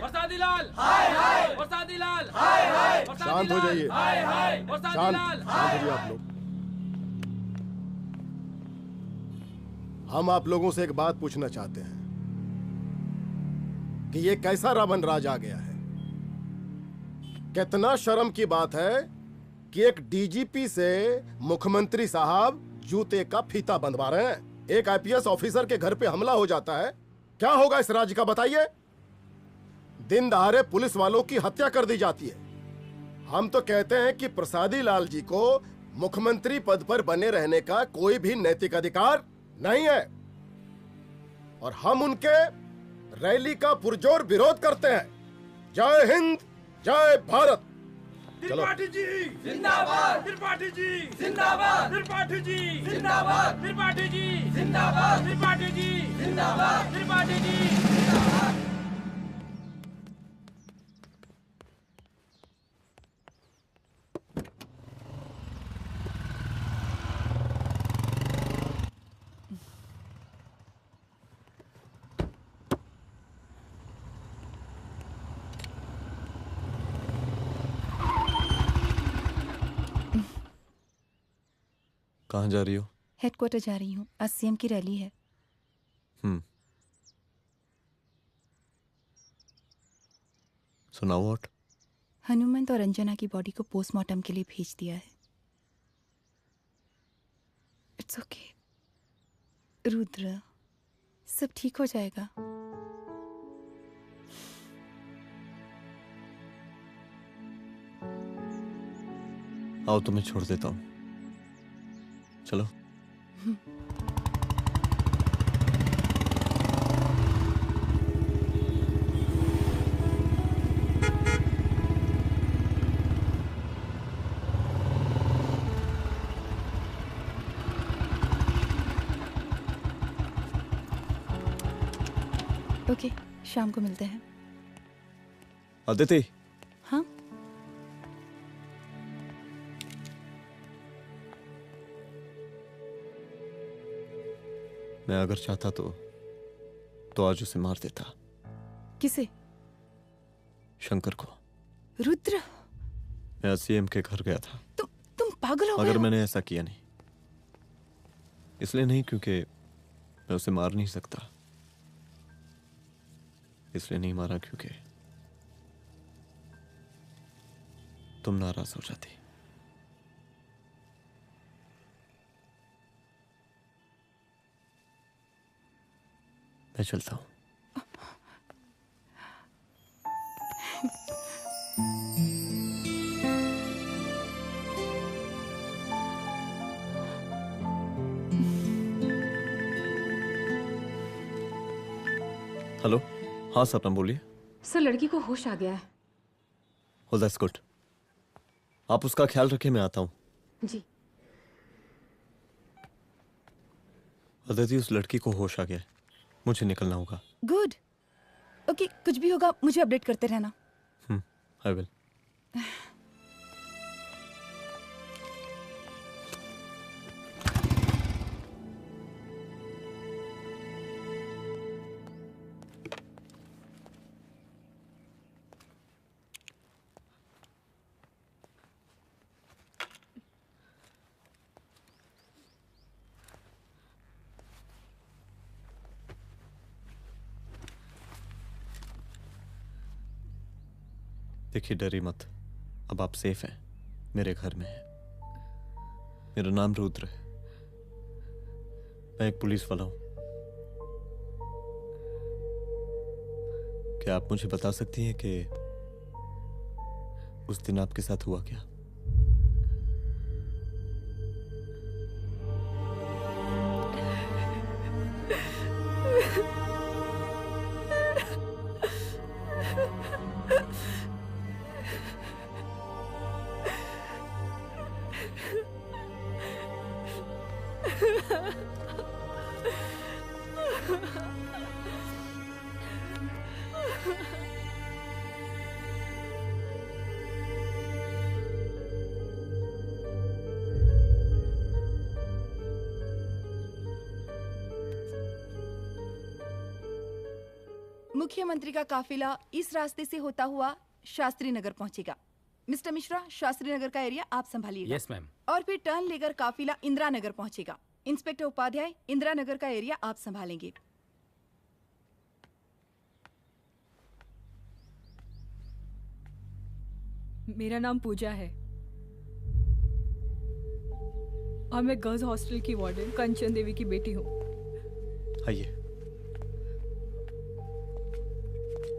Speaker 13: बरसाती लाल, बरसाती लाल,
Speaker 11: शांत हो जाइए।
Speaker 13: बरसाती
Speaker 11: शांत
Speaker 13: लाल।
Speaker 11: शांत हो जाइए आप लोग। हम आप लोगों से एक बात पूछना चाहते हैं कि ये कैसा रावण राज आ गया है? कितना शर्म की बात है कि एक डीजीपी से मुख्यमंत्री साहब जूते का फीता बंधवा रहे हैं। एक आईपीएस ऑफिसर के घर पे हमला हो जाता है, क्या होगा इस राज्य का बताइए? दिन दहाड़े पुलिस वालों की हत्या कर दी जाती है। हम तो कहते हैं कि प्रसादी लाल जी को मुख्यमंत्री पद पर बने रहने का कोई भी नैतिक अधिकार नहीं है, और हम उनके रैली का पुरजोर विरोध करते हैं। जय हिंद, जय भारत। चलो।
Speaker 13: त्रिपाठी जी जिंदाबाद, त्रिपाठी जी जिंदाबाद, त्रिपाठी जी जिंदाबाद, त्रिपाठी जी जिंदाबाद, त्रिपाठी जी जिंदाबाद, त्रिपाठी जी जिंदाबाद।
Speaker 3: कहाँ जा रही हो?
Speaker 14: हेडक्वार्टर जा रही हूँ, आज सीएम की रैली है।
Speaker 3: सुनाओ। व्हाट?
Speaker 14: हनुमंत और अंजना की बॉडी को पोस्टमार्टम के लिए भेज दिया है। इट्स ओके रुद्र, सब ठीक हो जाएगा।
Speaker 3: आओ तुम्हें छोड़ देता हूँ, चलो।
Speaker 14: ओके, शाम को मिलते हैं।
Speaker 3: अदिति।
Speaker 14: हाँ?
Speaker 3: मैं अगर चाहता तो आज उसे मार देता।
Speaker 14: किसे?
Speaker 3: शंकर को।
Speaker 14: रुद्र,
Speaker 3: मैं सीएम के घर गया था।
Speaker 14: तुम पागल हो गए
Speaker 3: मगर
Speaker 14: हो?
Speaker 3: मैंने ऐसा किया नहीं। इसलिए नहीं क्योंकि मैं उसे मार नहीं सकता, इसलिए नहीं मारा क्योंकि तुम नाराज हो जाती। मैं चलता हूं। हेलो। हाँ सपना बोलिए।
Speaker 20: सर, लड़की को होश आ गया है।
Speaker 3: Oh, that's good. आप उसका ख्याल रखिए, मैं आता हूँ।
Speaker 20: जी।
Speaker 3: अदिति, उस लड़की को होश आ गया है, मुझे निकलना होगा।
Speaker 14: गुड। ओके, कुछ भी होगा मुझे अपडेट करते रहना।
Speaker 3: I will. देखिए, डरिए मत, अब आप सेफ हैं, मेरे घर में हैं। मेरा नाम रुद्र है, मैं एक पुलिस वाला हूं। क्या आप मुझे बता सकती हैं कि उस दिन आपके साथ हुआ क्या?
Speaker 14: मुख्यमंत्री का काफिला इस रास्ते से होता हुआ शास्त्री नगर पहुंचेगा। मिस्टर मिश्रा, शास्त्री नगर का एरिया आप संभालिएगा।
Speaker 16: Yes ma'am.
Speaker 14: और फिर टर्न लेकर काफिला इंदिरा नगर पहुंचेगा। इंस्पेक्टर उपाध्याय, इंदिरा नगर का एरिया आप संभालेंगे।
Speaker 4: मेरा नाम पूजा है और मैं गर्ल्स हॉस्टल की वार्डन कंचन देवी की बेटी हूँ।
Speaker 3: आइए,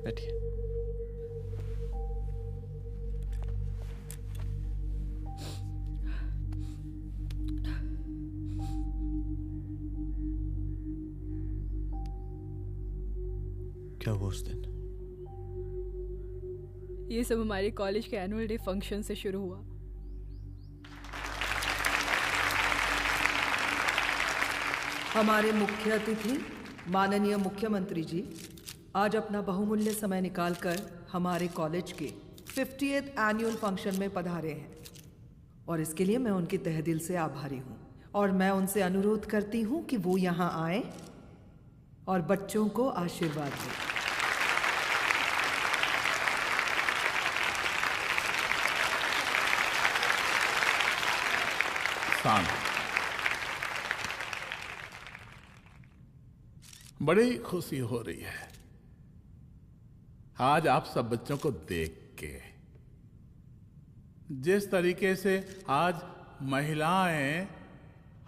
Speaker 3: बैठिए। क्या हुआ उस दिन?
Speaker 4: ये सब हमारे कॉलेज के एनुअल डे फंक्शन से शुरू हुआ।
Speaker 21: हमारे मुख्य अतिथि माननीय मुख्यमंत्री जी आज अपना बहुमूल्य समय निकालकर हमारे कॉलेज के 50th एनुअल फंक्शन में पधारे हैं और इसके लिए मैं उनकी तहे दिल से आभारी हूँ और मैं उनसे अनुरोध करती हूँ कि वो यहाँ आए और बच्चों को आशीर्वाद दें।
Speaker 12: बड़ी खुशी हो रही है आज आप सब बच्चों को देख के। जिस तरीके से आज महिलाएं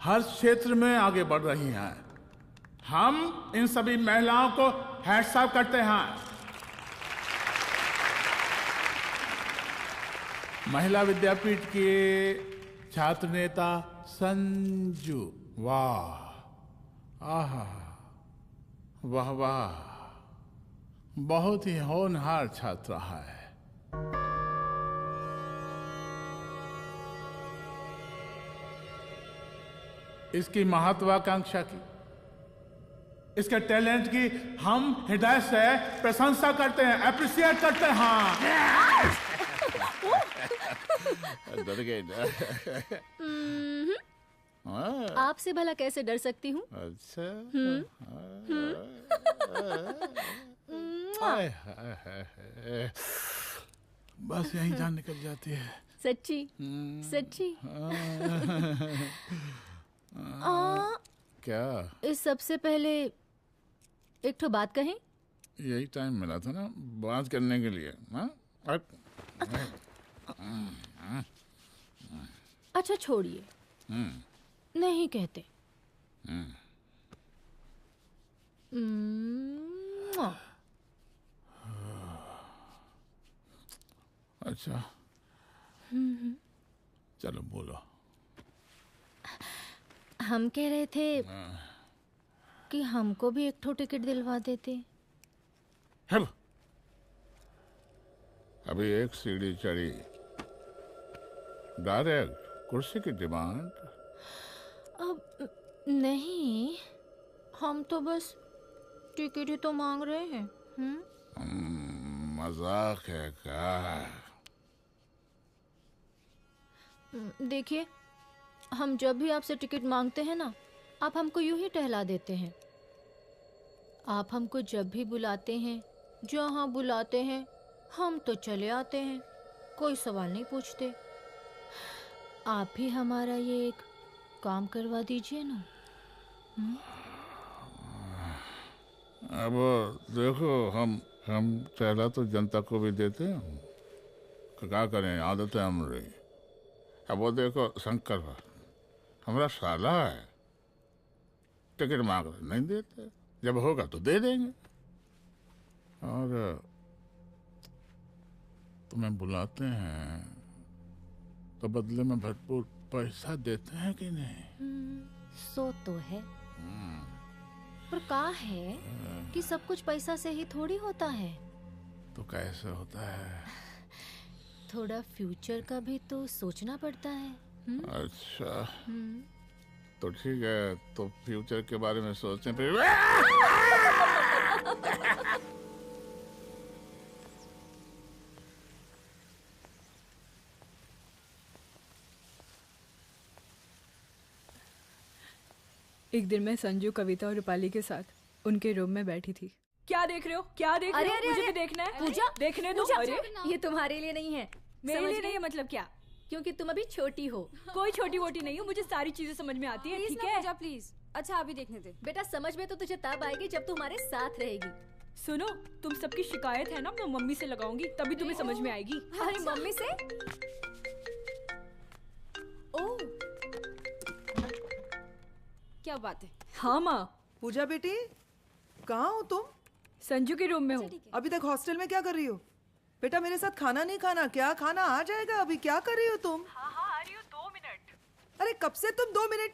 Speaker 12: हर क्षेत्र में आगे बढ़ रही हैं, हम इन सभी महिलाओं को हैट्स ऑफ करते हैं। महिला विद्यापीठ के छात्र नेता संजू, वाह, आहा, वाह वाह, बहुत ही होनहार छात्रा है। इसकी महत्वाकांक्षा की, इसके टैलेंट की हम हृदय से प्रशंसा करते हैं, अप्रिशिएट करते हैं। डर गए ना?
Speaker 4: आपसे भला कैसे डर सकती हूँ?
Speaker 12: अच्छा। बस यही जान निकल जाती है।
Speaker 4: सच्ची सच्ची।
Speaker 12: क्या?
Speaker 4: इस सबसे पहले एक ठो बात कहें?
Speaker 12: यही टाइम मिला था ना बात करने के लिए।
Speaker 4: अच्छा छोड़िए, नहीं कहते।
Speaker 12: अच्छा चलो बोलो।
Speaker 4: हम कह रहे थे कि हमको भी एक ठो टिकट दिलवा देते।
Speaker 12: अभी एक सीढ़ी चढ़ी, डायरेक्ट कुर्सी की डिमांड।
Speaker 4: अब नहीं, हम तो बस टिकट ही तो मांग रहे हैं।
Speaker 12: मजाक है क्या?
Speaker 4: देखिए, हम जब भी आपसे टिकट मांगते हैं ना, आप हमको यूं ही टहला देते हैं। आप हमको जब भी बुलाते हैं, जहाँ बुलाते हैं, हम तो चले आते हैं, कोई सवाल नहीं पूछते। आप भी हमारा ये एक काम करवा दीजिए ना।
Speaker 12: अब देखो, हम टहला तो जनता को भी देते हैं, क्या करें, आदत है हमारी। अब वो देखो शंकर हमारा साला है, टिकट मांग रहे नहीं देते, जब होगा तो दे देंगे। और तुम्हें बुलाते हैं तो बदले में भरपूर पैसा देते हैं कि नहीं?
Speaker 4: सो तो है, पर का है कि सब कुछ पैसा से ही थोड़ी होता है।
Speaker 12: तो कैसे होता है?
Speaker 4: थोड़ा फ्यूचर का भी तो सोचना पड़ता है।
Speaker 12: अच्छा तो ठीक है, तो फ्यूचर के बारे में सोचते हैं फिर।
Speaker 4: एक दिन मैं संजू, कविता और रूपाली के साथ उनके रूम में बैठी थी।
Speaker 1: क्या देख रहे हो? क्या देख रहे हो?
Speaker 4: अरे,
Speaker 1: मुझे
Speaker 4: अरे,
Speaker 1: भी देखना है।
Speaker 4: पूजा,
Speaker 1: देखने दो।
Speaker 4: पूजा,
Speaker 1: अरे
Speaker 4: ये तुम्हारे लिए नहीं है।
Speaker 1: मेरे
Speaker 4: समझ
Speaker 1: लिए
Speaker 4: गई?
Speaker 1: नहीं है मतलब क्या?
Speaker 4: क्योंकि तुम अभी छोटी हो।
Speaker 1: कोई छोटी वोटी नहीं हो, मुझे सारी चीजें समझ में आती है।
Speaker 20: Please
Speaker 1: ठीक
Speaker 20: ना
Speaker 1: है
Speaker 20: पूजा, प्लीज। अच्छा अभी देखने दे।
Speaker 4: बेटा समझ में तो तुझे तब आएगी जब तू हमारे साथ रहेगी।
Speaker 1: सुनो, तुम सबकी शिकायत है ना, मैं मम्मी से लगाऊंगी, तभी तुम्हें समझ में आएगी।
Speaker 4: अरे मम्मी से?
Speaker 20: ओह, क्या बात है?
Speaker 21: हाँ माँ। पूजा बेटी, कहाँ हो तुम?
Speaker 1: संजू के रूम में हूँ।
Speaker 21: अभी तक हॉस्टल में क्या कर रही हो? बेटा मेरे साथ खाना नहीं खाना क्या? खाना आ जाएगा, अभी क्या कर रही हो तुम?
Speaker 1: हाँ हाँ आ रही हूँ, 2 मिनट।
Speaker 21: अरे कब से तुम 2 मिनट?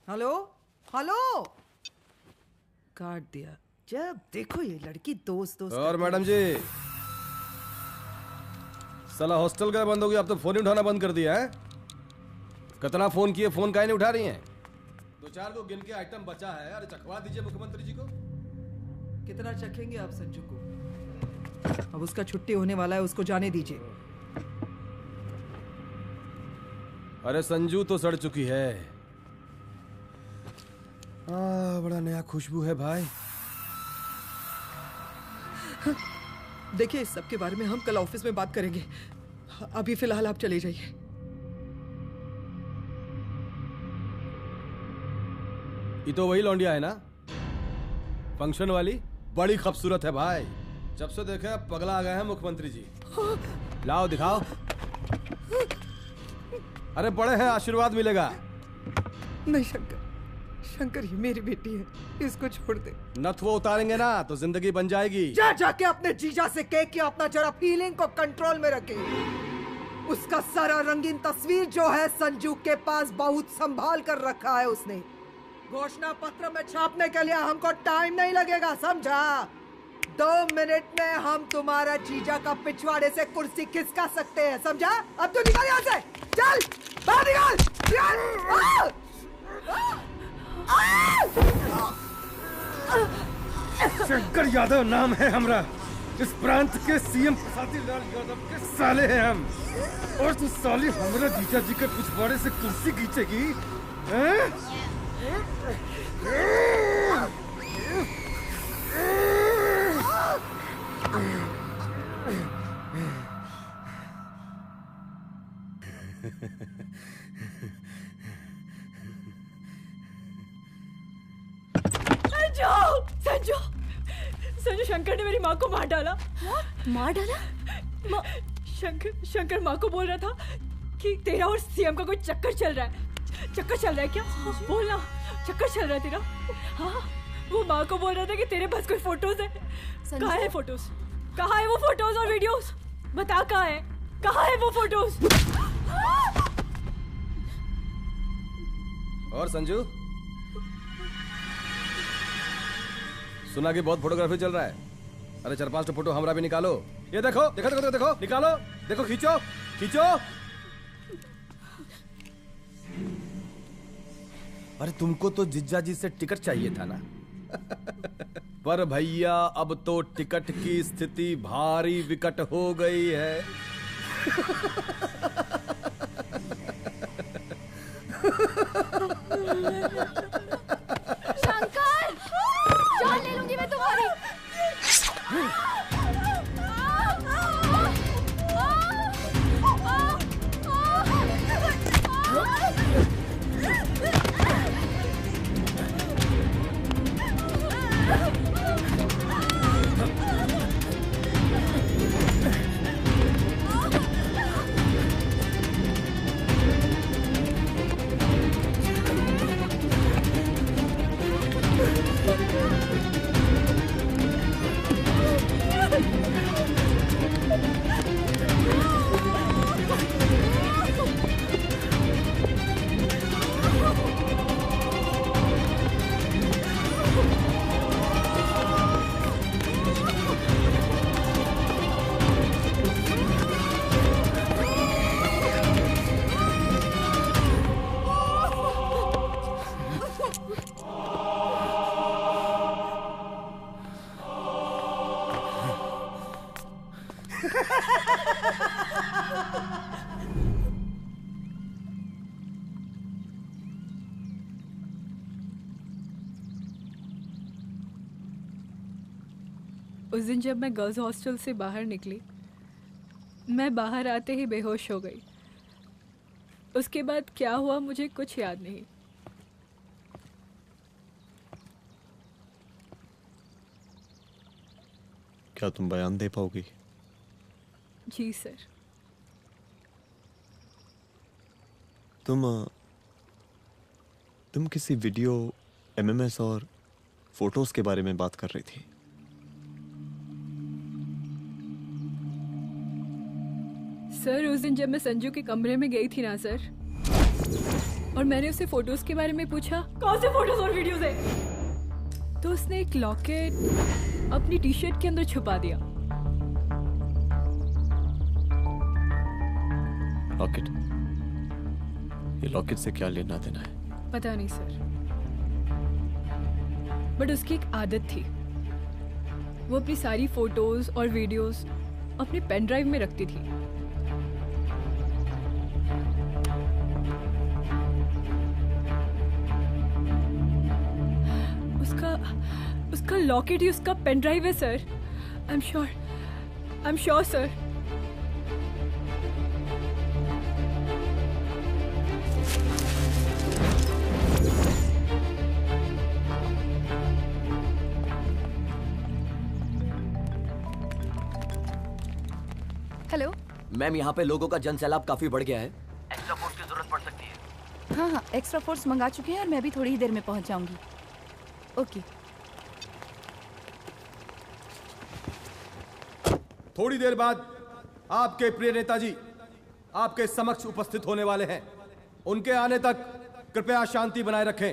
Speaker 21: हेलो हेलो, काट दिया। जब देखो ये लड़की दोस्त दोस्त।
Speaker 10: और मैडम जी, साला हॉस्टल का बंद हो गया, अब तो फोन ही उठाना बंद कर दिया है। कितना फोन किए, फोन काहे नहीं उठा रही हैं? 2-4 को गिन के आइटम बचा है, अरे चखवा दीजिए मुख्यमंत्री जी को।
Speaker 21: कितना चखेंगे आप संजू को? अब उसका छुट्टी होने वाला है, उसको जाने दीजिए।
Speaker 10: अरे संजू तो सड़ चुकी है। बड़ा नया खुशबू है भाई।
Speaker 21: देखिए इस सब के बारे में हम कल ऑफिस में बात करेंगे, अभी फिलहाल आप चले जाइए।
Speaker 10: ये तो वही लौंडिया है ना, फंक्शन वाली? बड़ी खूबसूरत है भाई, जब से देखे पगला आ गए हैं मुख्यमंत्री जी। लाओ दिखाओ। अरे बड़े हैं, आशीर्वाद मिलेगा।
Speaker 21: नहीं शंकर, शंकर ये मेरी बेटी है, इसको छोड़ दे।
Speaker 10: नथ वो उतारेंगे ना तो जिंदगी बन जाएगी।
Speaker 21: जा जाके अपने जीजा से कह के अपना जरा फीलिंग को कंट्रोल में रखे। उसका सारा रंगीन तस्वीर जो है संजू के पास बहुत संभाल कर रखा है उसने। घोषणा पत्र में छापने के लिए हमको टाइम नहीं लगेगा, समझा? 2 मिनट में हम तुम्हारा जीजा का पिछवाड़े से कुर्सी खिसका सकते हैं, समझा? अब तो निकल यहाँ से, चल बाहर निकल।
Speaker 10: शंकर यादव नाम है हमरा, इस प्रांत के सीएम प्रसादी लाल यादव के साले हैं हम। और तू साली हमरा जीजा जी के पिछवाड़े से कुर्सी खींचेगी?
Speaker 1: संजू, संजू शंकर ने मेरी माँ को मार डाला।
Speaker 4: मार डाला?
Speaker 1: शंकर माँ को बोल रहा था कि तेरा और सीएम का कोई चक्कर चल रहा है। चक्कर चल रहा है क्या? बोलना, चक्कर चल रहा है तेरा? हाँ, वो माँ को बोल रहा था कि तेरे पास कोई फोटोज है। कहाँ है फोटोज? कहाँ है वो फोटोज और वीडियोस? बता कहाँ है? कहाँ है वो फोटोज?
Speaker 10: और संजू, सुना कि बहुत फोटोग्राफी चल रहा है। अरे 4-5 फोटो हमरा भी निकालो। ये देखो देखो देखो देखो, निकालो, देखो, खींचो खींचो। अरे तुमको तो जिज्जा जी से टिकट चाहिए था ना। पर भैया अब तो टिकट की स्थिति भारी विकट हो गई है।
Speaker 4: शंकर, जान ले लूंगी मैं तुम्हारी।
Speaker 1: उस दिन जब मैं गर्ल्स हॉस्टल से बाहर निकली, मैं बाहर आते ही बेहोश हो गई। उसके बाद क्या हुआ मुझे कुछ याद नहीं।
Speaker 3: क्या तुम बयान दे पाओगी?
Speaker 1: जी सर।
Speaker 3: तुम किसी वीडियो, एमएमएस और फोटोज के बारे में बात कर रही थी।
Speaker 1: सर उस दिन जब मैं संजू के कमरे में गई थी ना सर, और मैंने उससे फोटोज के बारे में पूछा, कौन से फोटोज और वीडियोज है, तो उसने एक लॉकेट अपनी टी शर्ट के अंदर छुपा दिया।
Speaker 3: लॉकेट? ये लॉकेट से क्या लेना देना है?
Speaker 1: पता नहीं सर, बट उसकी एक आदत थी, वो अपनी सारी फोटोज और वीडियोस अपने पेन ड्राइव में रखती थी। उसका लॉकेट ही उसका पेन ड्राइव है sir. I am sure sir.
Speaker 14: Hello
Speaker 15: ma'am, यहाँ पे लोगों का जन सैलाब काफी बढ़ गया है। एक्स्ट्रा फोर्स की जरूरत पड़ सकती है।
Speaker 14: हाँ, एक्स्ट्रा फोर्स मंगा चुके हैं और मैं भी थोड़ी ही देर में पहुंच जाऊंगी। ओके।
Speaker 10: थोड़ी देर बाद आपके प्रिय नेताजी आपके समक्ष उपस्थित होने वाले हैं। उनके आने तक कृपया शांति बनाए रखें।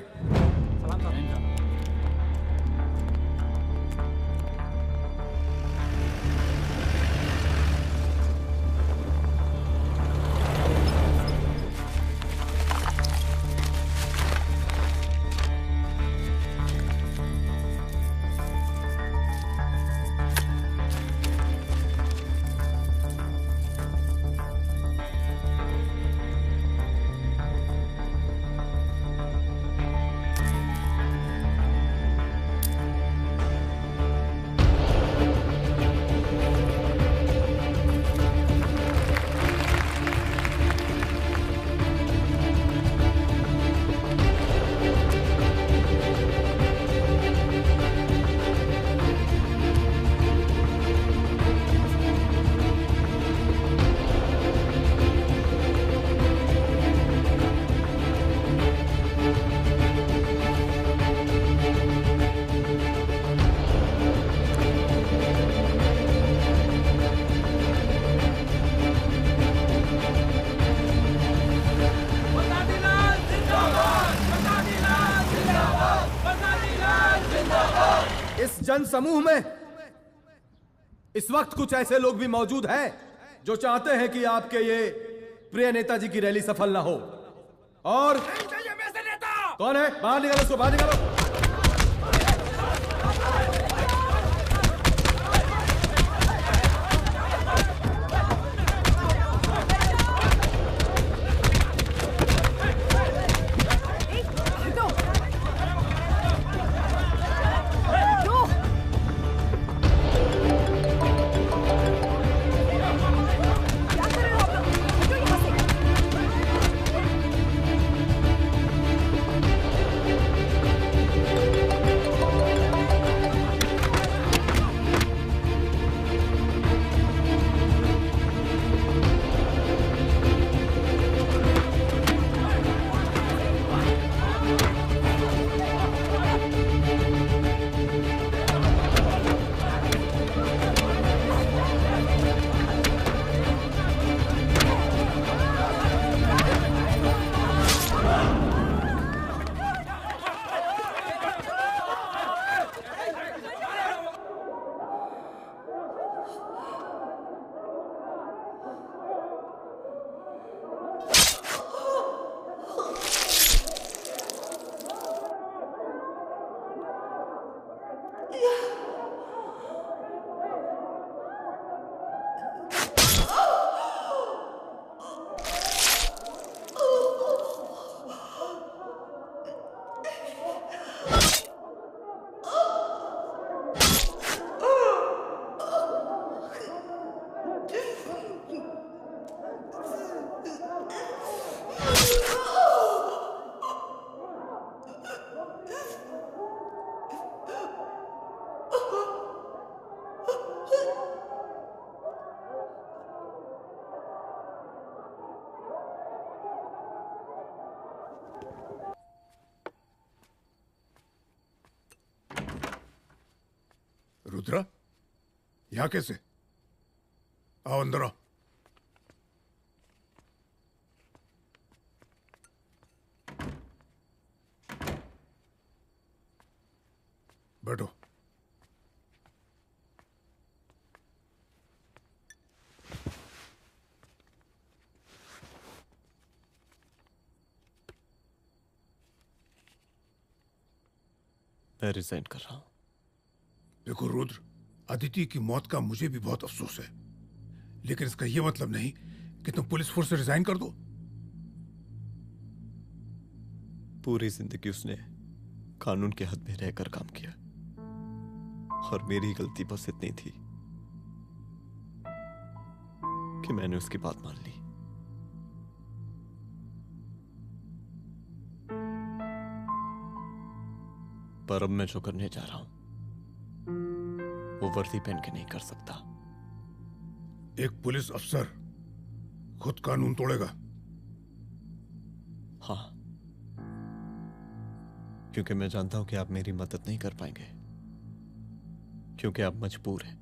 Speaker 10: जन समूह में इस वक्त कुछ ऐसे लोग भी मौजूद हैं जो चाहते हैं कि आपके ये प्रिय नेताजी की रैली सफल ना हो। और कौन है? बाहर निकालो उसको, बाहर निकालो।
Speaker 19: रुद्रा, यहाँ कैसे? आओ अंदर आओ। बैठो।
Speaker 3: मैं रिजाइन कर रहा हूं।
Speaker 19: देखो रुद्र, अदिति की मौत का मुझे भी बहुत अफसोस है, लेकिन इसका यह मतलब नहीं कि तुम पुलिस फोर्स से रिजाइन कर दो।
Speaker 3: पूरी जिंदगी उसने कानून के हद में रहकर काम किया और मेरी गलती बस इतनी थी कि मैंने उसकी बात मान ली। पर अब मैं जो करने जा रहा हूं वो वर्दी पहन के नहीं कर सकता।
Speaker 19: एक पुलिस अफसर खुद कानून तोड़ेगा?
Speaker 3: हाँ, क्योंकि मैं जानता हूं कि आप मेरी मदद नहीं कर पाएंगे, क्योंकि आप मजबूर हैं।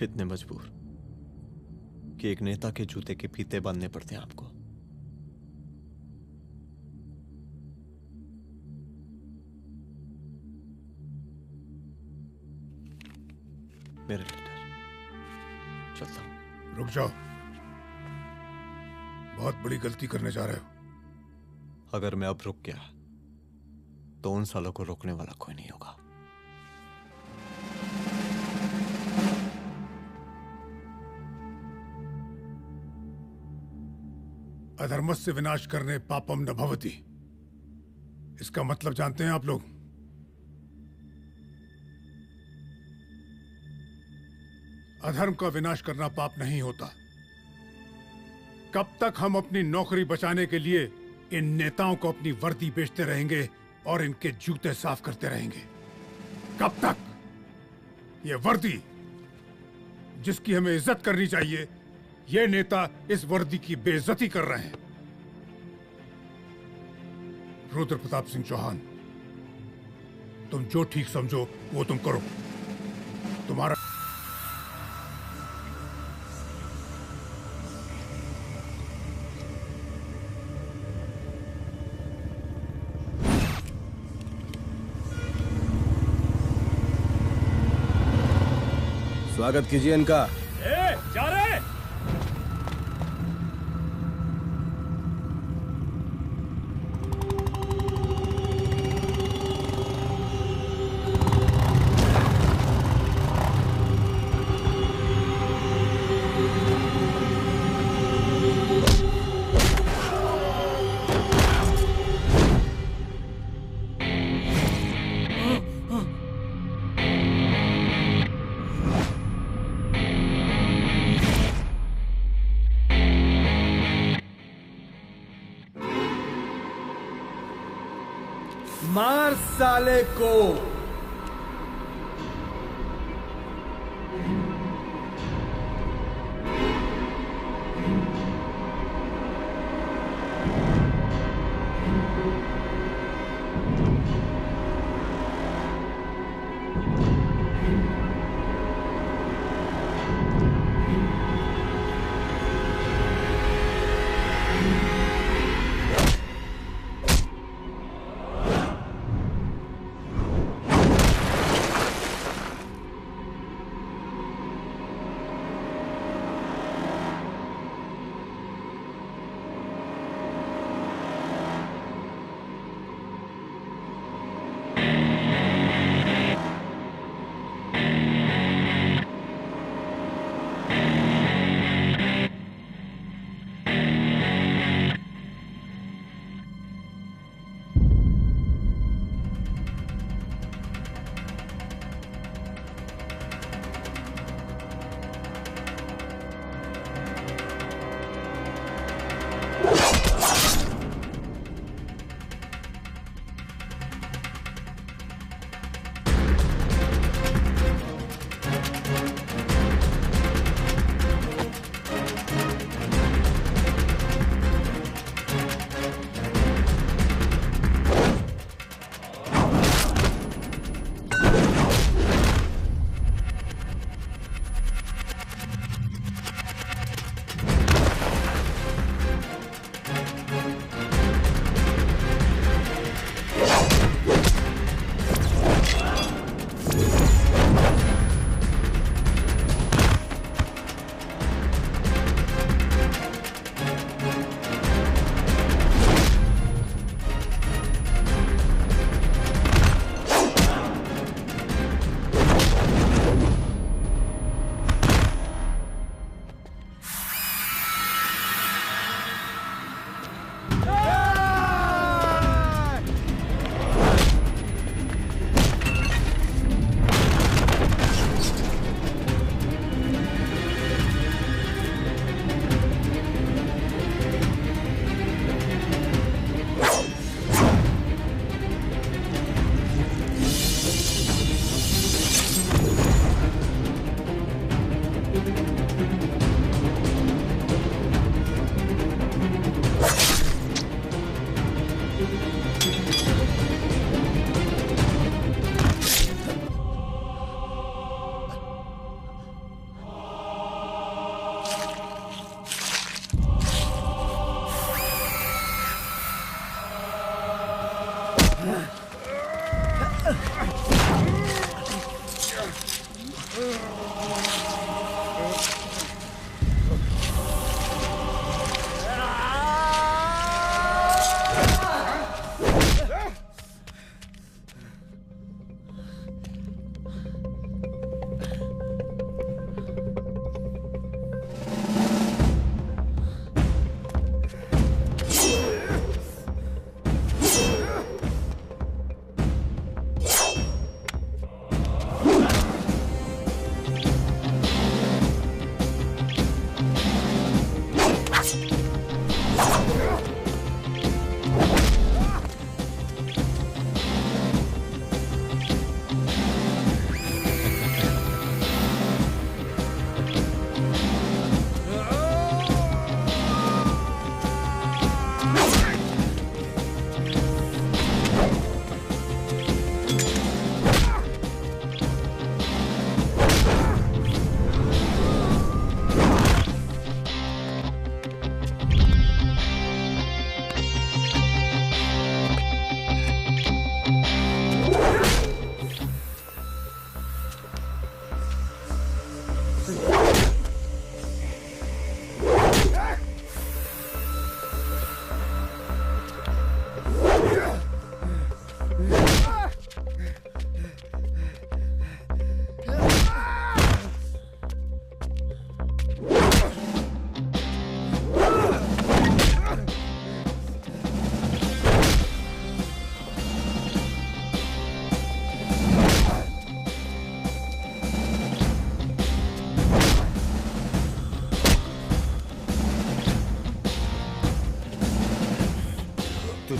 Speaker 3: इतने मजबूर कि एक नेता के जूते के फीते बांधने पड़ते हैं आपको। मेरे लीडर, चलता हूं।
Speaker 19: रुक जाओ, बहुत बड़ी गलती करने जा रहे हो।
Speaker 3: अगर मैं अब रुक गया तो उन सालों को रोकने वाला कोई नहीं होगा।
Speaker 19: अधर्मस्य विनाश करने पापम न भवति, इसका मतलब जानते हैं आप लोग? अधर्म का विनाश करना पाप नहीं होता। कब तक हम अपनी नौकरी बचाने के लिए इन नेताओं को अपनी वर्दी बेचते रहेंगे और इनके जूते साफ करते रहेंगे? कब तक? ये वर्दी जिसकी हमें इज्जत करनी चाहिए, ये नेता इस वर्दी की बेइज्जती कर रहे हैं। रुद्र प्रताप सिंह चौहान, तुम जो ठीक समझो वो तुम करो। तुम्हारा
Speaker 10: स्वागत कीजिए इनका।
Speaker 8: जा रहे।
Speaker 10: मार साले को।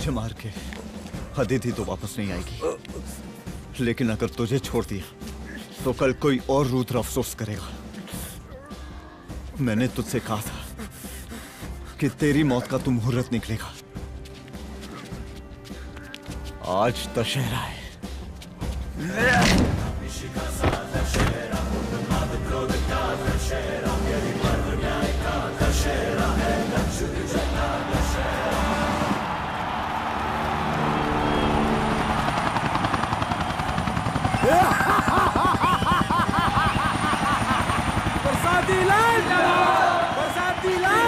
Speaker 7: मुझे मार के अदिति तो वापस नहीं आएगी, लेकिन अगर तुझे छोड़ दिया तो कल कोई और रुद्र अफसोस करेगा। मैंने तुझसे कहा था कि तेरी मौत का तू मुहूर्त निकलेगा। आज दशहरा है।
Speaker 13: बरसाती लाल बरसाती लाल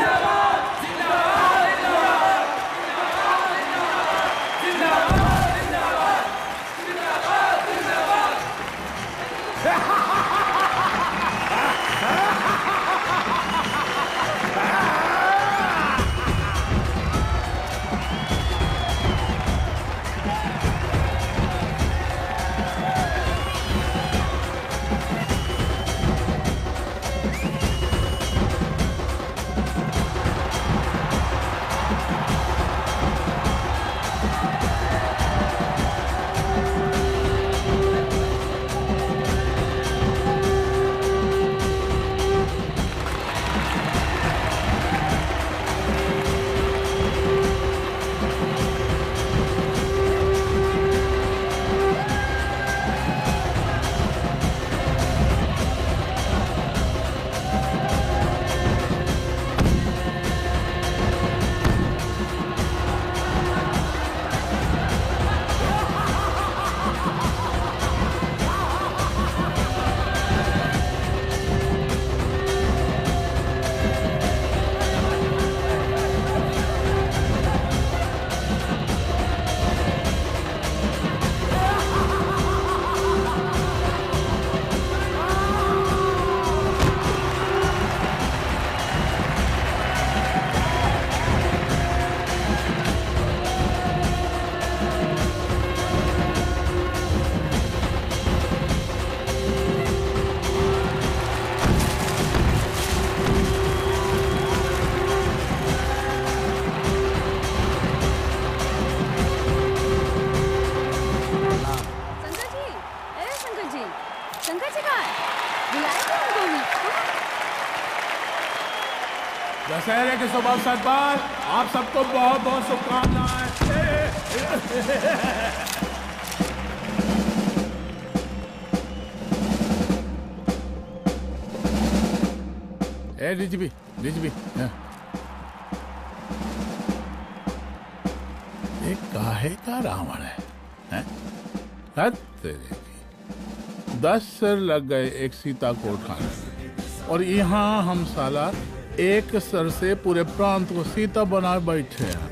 Speaker 12: दशहरे के शुभ अवसर पर आप सबको बहुत बहुत शुभकामनाएं। डीजीपी एक काहे का रावण है? तेरे 10 सिर लग गए एक सीता को उठाने, और यहाँ हम साला एक सर से पूरे प्रांत को सीता बना बैठे हैं।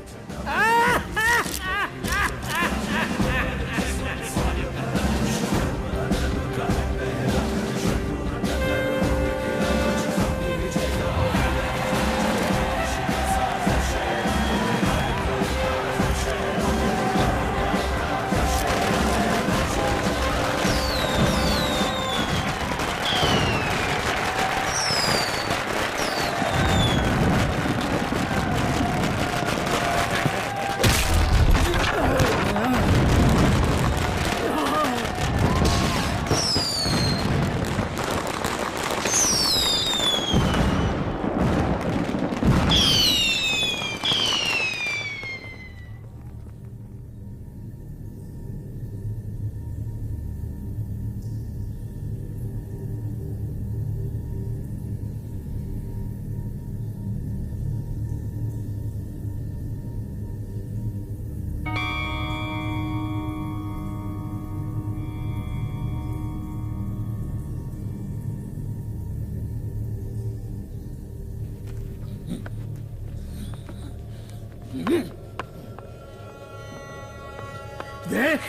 Speaker 12: देख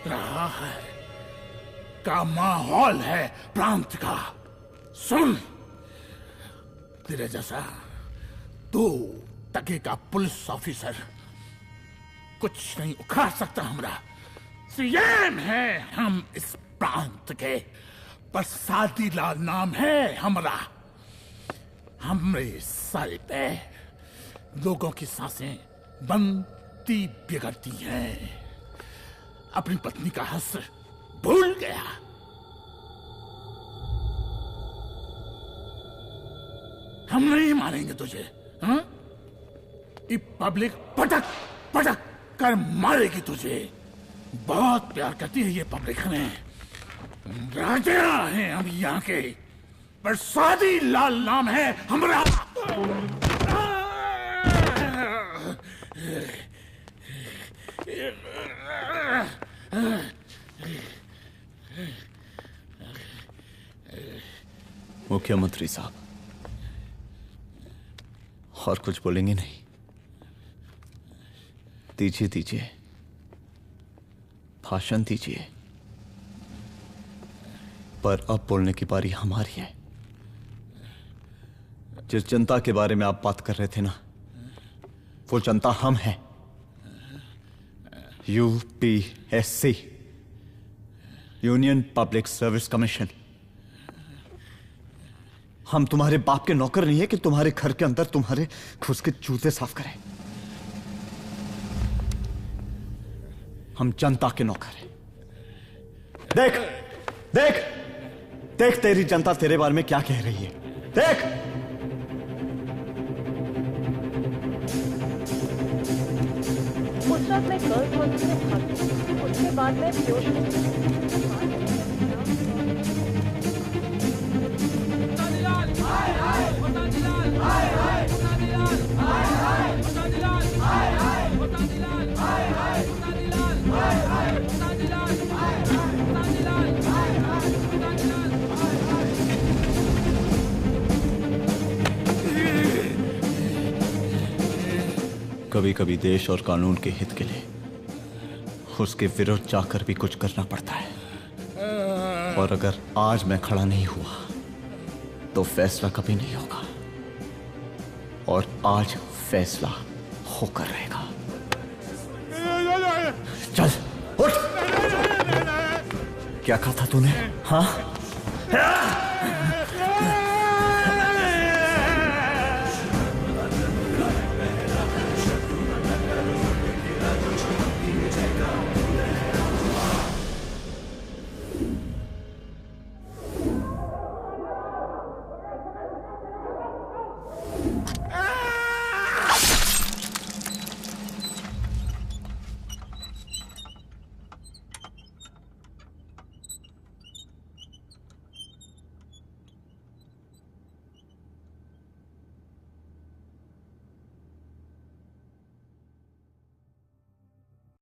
Speaker 12: रहा है का माहौल है प्रांत का। सुन, तेरे जैसा 2 टके का पुलिस ऑफिसर कुछ नहीं उखाड़ सकता। हमरा सीएम है हम इस प्रांत के, बरसाती लाल नाम है हमरा। हमरे सर पे लोगों की सांसें बंद पति बिगड़ती है, अपनी पत्नी का हक भूल गया। हम नहीं मारेंगे तुझे, हाँ? ये पब्लिक पटक पटक कर मारेगी तुझे। बहुत प्यार करती है ये पब्लिक हमें। राजा हैं हम यहाँ के, प्रसादी लाल नाम है हमारा।
Speaker 7: मुख्यमंत्री साहब, और कुछ बोलेंगे नहीं? दीजिए दीजिए, भाषण दीजिए, पर अब बोलने की बारी हमारी है। जिस जनता के बारे में आप बात कर रहे थे ना, वो जनता हम हैं। UPSC, union public service commission. हम तुम्हारे बाप के नौकर नहीं है कि तुम्हारे घर के अंदर तुम्हारे घुस के जूते साफ करें। हम जनता के नौकर हैं। देख देख देख, तेरी जनता तेरे बारे में क्या कह रही है। देख,
Speaker 6: उस रात मैं गर्ल्स हॉस्टल में भागी, उसके बाद मैं
Speaker 7: कभी कभी देश और कानून के हित के लिए उसके विरुद्ध जाकर भी कुछ करना पड़ता है। और अगर आज मैं खड़ा नहीं हुआ तो फैसला कभी नहीं होगा, और आज फैसला होकर रहेगा। चल उठ। क्या कहा था तूने? हाँ,